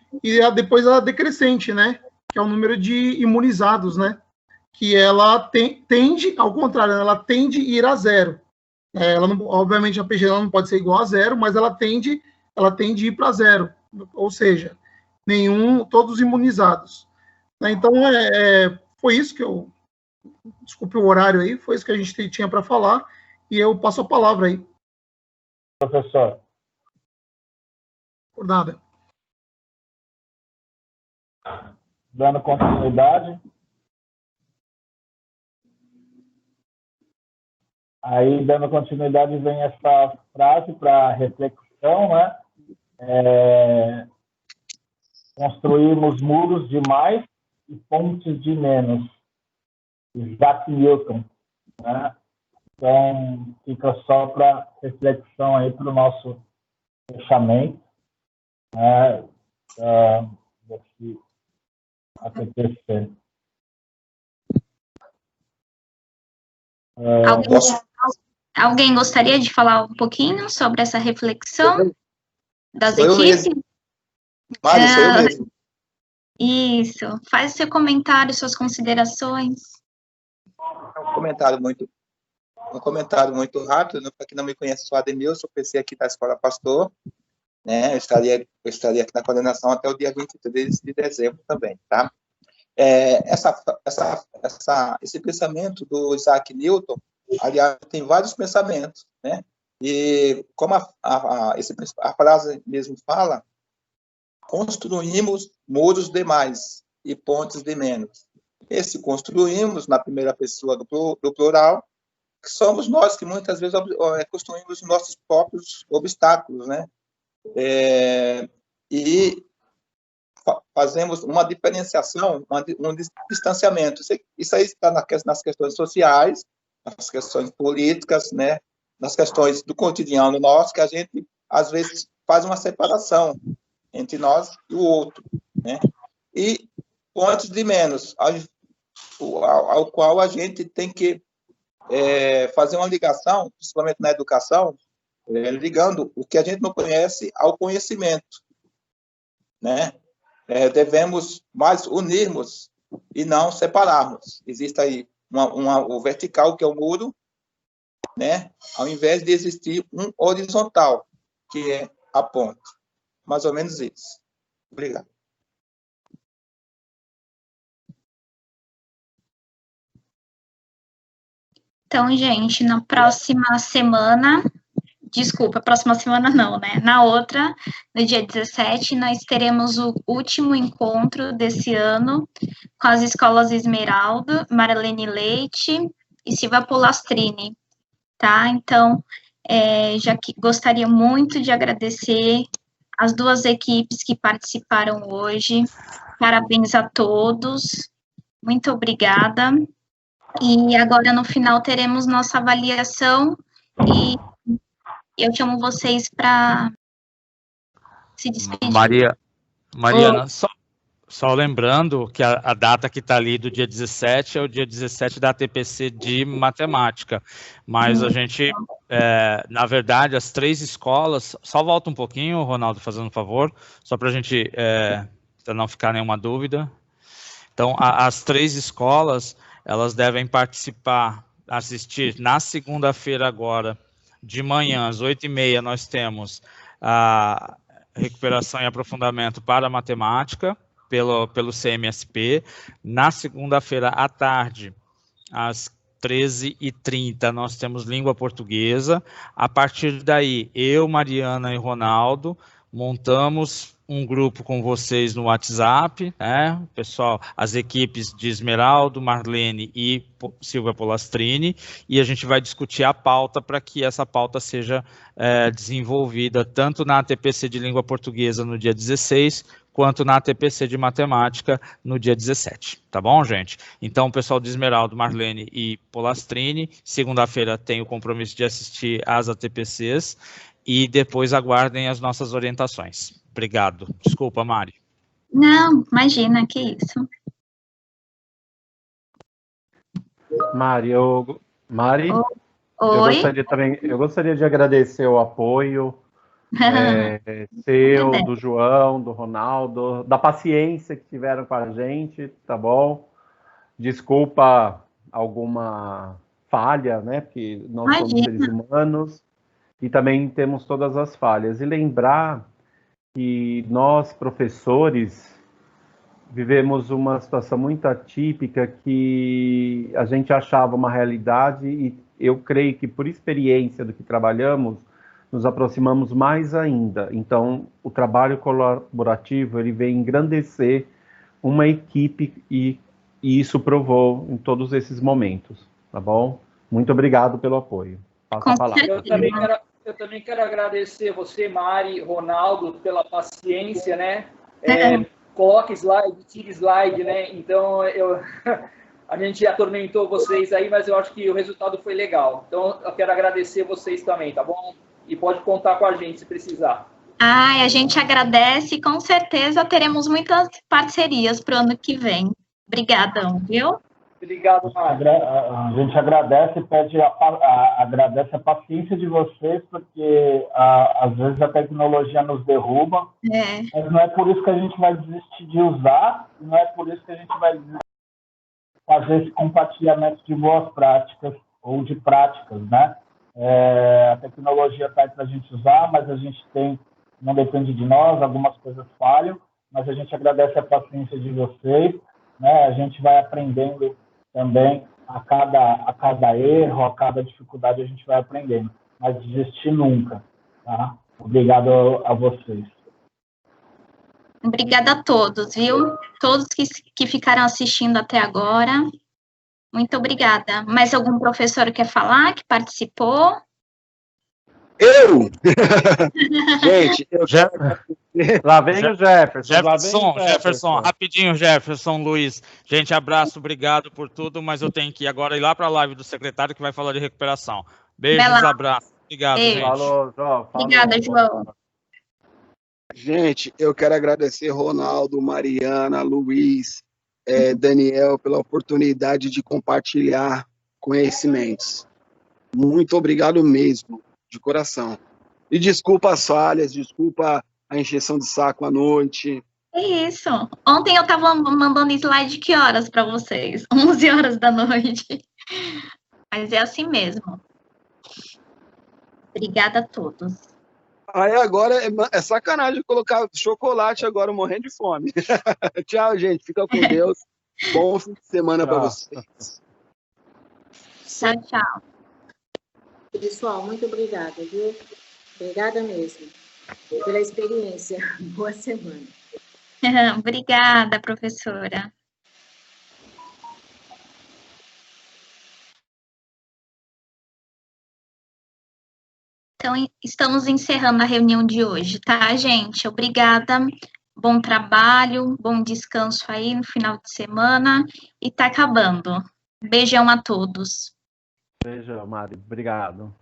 depois a decrescente, né, que é o número de imunizados, né, que ela tende, ao contrário, ela tende a ir a zero. Ela não, obviamente a PG não pode ser igual a zero, mas ela tende a ir para zero, ou seja, todos imunizados. Então, foi isso que desculpe o horário aí, foi isso que a gente tinha para falar, e eu passo a palavra aí. Professor. Por nada. Dando continuidade. Aí, dando continuidade, vem essa frase para reflexão, né? Construímos muros de mais e pontes de menos. Isaac Newton, né? Então, fica só para reflexão aí para o nosso fechamento, né? Desse acontecer. Alguém gostaria de falar um pouquinho sobre essa reflexão das equipes? Mário, sou eu mesmo. Isso. Faz seu comentário, suas considerações. Um comentário muito rápido, né? Para quem não me conhece, sou Ademilson, PC aqui da Escola Pastor, né? Eu estaria aqui na coordenação até o dia 23 de dezembro também, tá? Esse pensamento do Isaac Newton, aliás, tem vários pensamentos, né? E como a frase mesmo fala, construímos muros de mais e pontes de menos. Esse construímos, na primeira pessoa do plural, que somos nós que muitas vezes construímos nossos próprios obstáculos, né? E fazemos uma diferenciação, um distanciamento. Isso aí está nas questões sociais, nas questões políticas, né? Nas questões do cotidiano nosso, que a gente, às vezes, faz uma separação entre nós e o outro, né? E pontos de menos, ao qual a gente tem que fazer uma ligação, principalmente na educação, ligando o que a gente não conhece ao conhecimento, né? Devemos mais unirmos e não separarmos. Existe aí o vertical, que é o muro, né? Ao invés de existir um horizontal, que é a ponte. Mais ou menos isso. Obrigado. Então, gente, na próxima semana, próxima semana não, né? Na outra, no dia 17, nós teremos o último encontro desse ano com as escolas Esmeralda, Marilene Leite e Silvia Polastrini. tá? Então, já que gostaria muito de agradecer as duas equipes que participaram hoje. Parabéns a todos. Muito obrigada. E agora, no final, teremos nossa avaliação e eu chamo vocês para se despedir. Mariana, só lembrando que a data que está ali do dia 17 é o dia 17 da ATPC de matemática, mas a gente, na verdade, as 3 escolas, só volta um pouquinho, Ronaldo, fazendo um favor, só para a gente, para não ficar nenhuma dúvida. Então, as 3 escolas, elas devem participar, assistir na segunda-feira agora, de manhã, às 8h30, nós temos a recuperação e aprofundamento para matemática, pelo CMSP. Na segunda-feira à tarde, às 13h30, nós temos língua portuguesa. A partir daí, eu, Mariana e Ronaldo montamos um grupo com vocês no WhatsApp, né? Pessoal, as equipes de Esmeraldo, Marlene e Silvia Polastrini, e a gente vai discutir a pauta para que essa pauta seja desenvolvida tanto na ATPC de língua portuguesa no dia 16, quanto na ATPC de matemática no dia 17, tá bom, gente? Então, o pessoal de Esmeraldo, Marlene e Polastrini, segunda-feira tem o compromisso de assistir às ATPCs, e depois aguardem as nossas orientações. Obrigado. Desculpa, Mari. Não, imagina, que isso. Mari, Oi? Eu gostaria de agradecer o apoio seu, do João, do Ronaldo, da paciência que tiveram com a gente, tá bom? Desculpa alguma falha, né? Porque nós somos seres humanos e também temos todas as falhas. E lembrar que nós, professores, vivemos uma situação muito atípica que a gente achava uma realidade e eu creio que por experiência do que trabalhamos, nos aproximamos mais ainda. Então, o trabalho colaborativo, ele vem engrandecer uma equipe e isso provou em todos esses momentos, tá bom? Muito obrigado pelo apoio. Passo a palavra. Eu também quero agradecer você, Mari, Ronaldo, pela paciência, né? Coloque slide, tire slide, né? Então, a gente atormentou vocês aí, mas eu acho que o resultado foi legal. Então, eu quero agradecer vocês também, tá bom? E pode contar com a gente se precisar. A gente agradece e com certeza teremos muitas parcerias para o ano que vem. Obrigadão, viu? Obrigado, Mari. A gente agradece e agradece a paciência de vocês, porque às vezes a tecnologia nos derruba, mas não é por isso que a gente vai desistir de usar, não é por isso que a gente vai fazer esse compartilhamento de boas práticas ou de práticas, né? A tecnologia está aí para a gente usar, mas a gente não depende de nós, algumas coisas falham, mas a gente agradece a paciência de vocês, né? A gente vai aprendendo também a cada erro, a cada dificuldade a gente vai aprendendo, mas desistir nunca, tá? Obrigado a vocês. Obrigada a todos, viu? Todos que ficaram assistindo até agora. Muito obrigada. Mais algum professor quer falar, que participou? Eu! Gente, eu já... Lá vem o Jefferson. Jefferson, rapidinho, Jefferson, Luiz. Gente, abraço, obrigado por tudo, mas eu tenho que ir agora ir lá para a live do secretário que vai falar de recuperação. Beijos, abraços. Obrigado, gente. Falou, João. Obrigada, João. Gente, eu quero agradecer Ronaldo, Mariana, Luiz, Daniel, pela oportunidade de compartilhar conhecimentos. Muito obrigado mesmo, de coração. E desculpa as falhas, desculpa a encheção de saco à noite. É isso. Ontem eu estava mandando slide que horas para vocês? 11 horas da noite. Mas é assim mesmo. Obrigada a todos. Aí agora é sacanagem colocar chocolate agora, morrendo de fome. Tchau, gente. Fica com Deus. Bom fim de semana para vocês. Tchau, tchau. Pessoal, muito obrigada, viu? Obrigada mesmo pela experiência. Boa semana. Obrigada, professora. Então, estamos encerrando a reunião de hoje, tá, gente? Obrigada, bom trabalho, bom descanso aí no final de semana, e tá acabando. Beijão a todos. Beijão, Mari. Obrigado.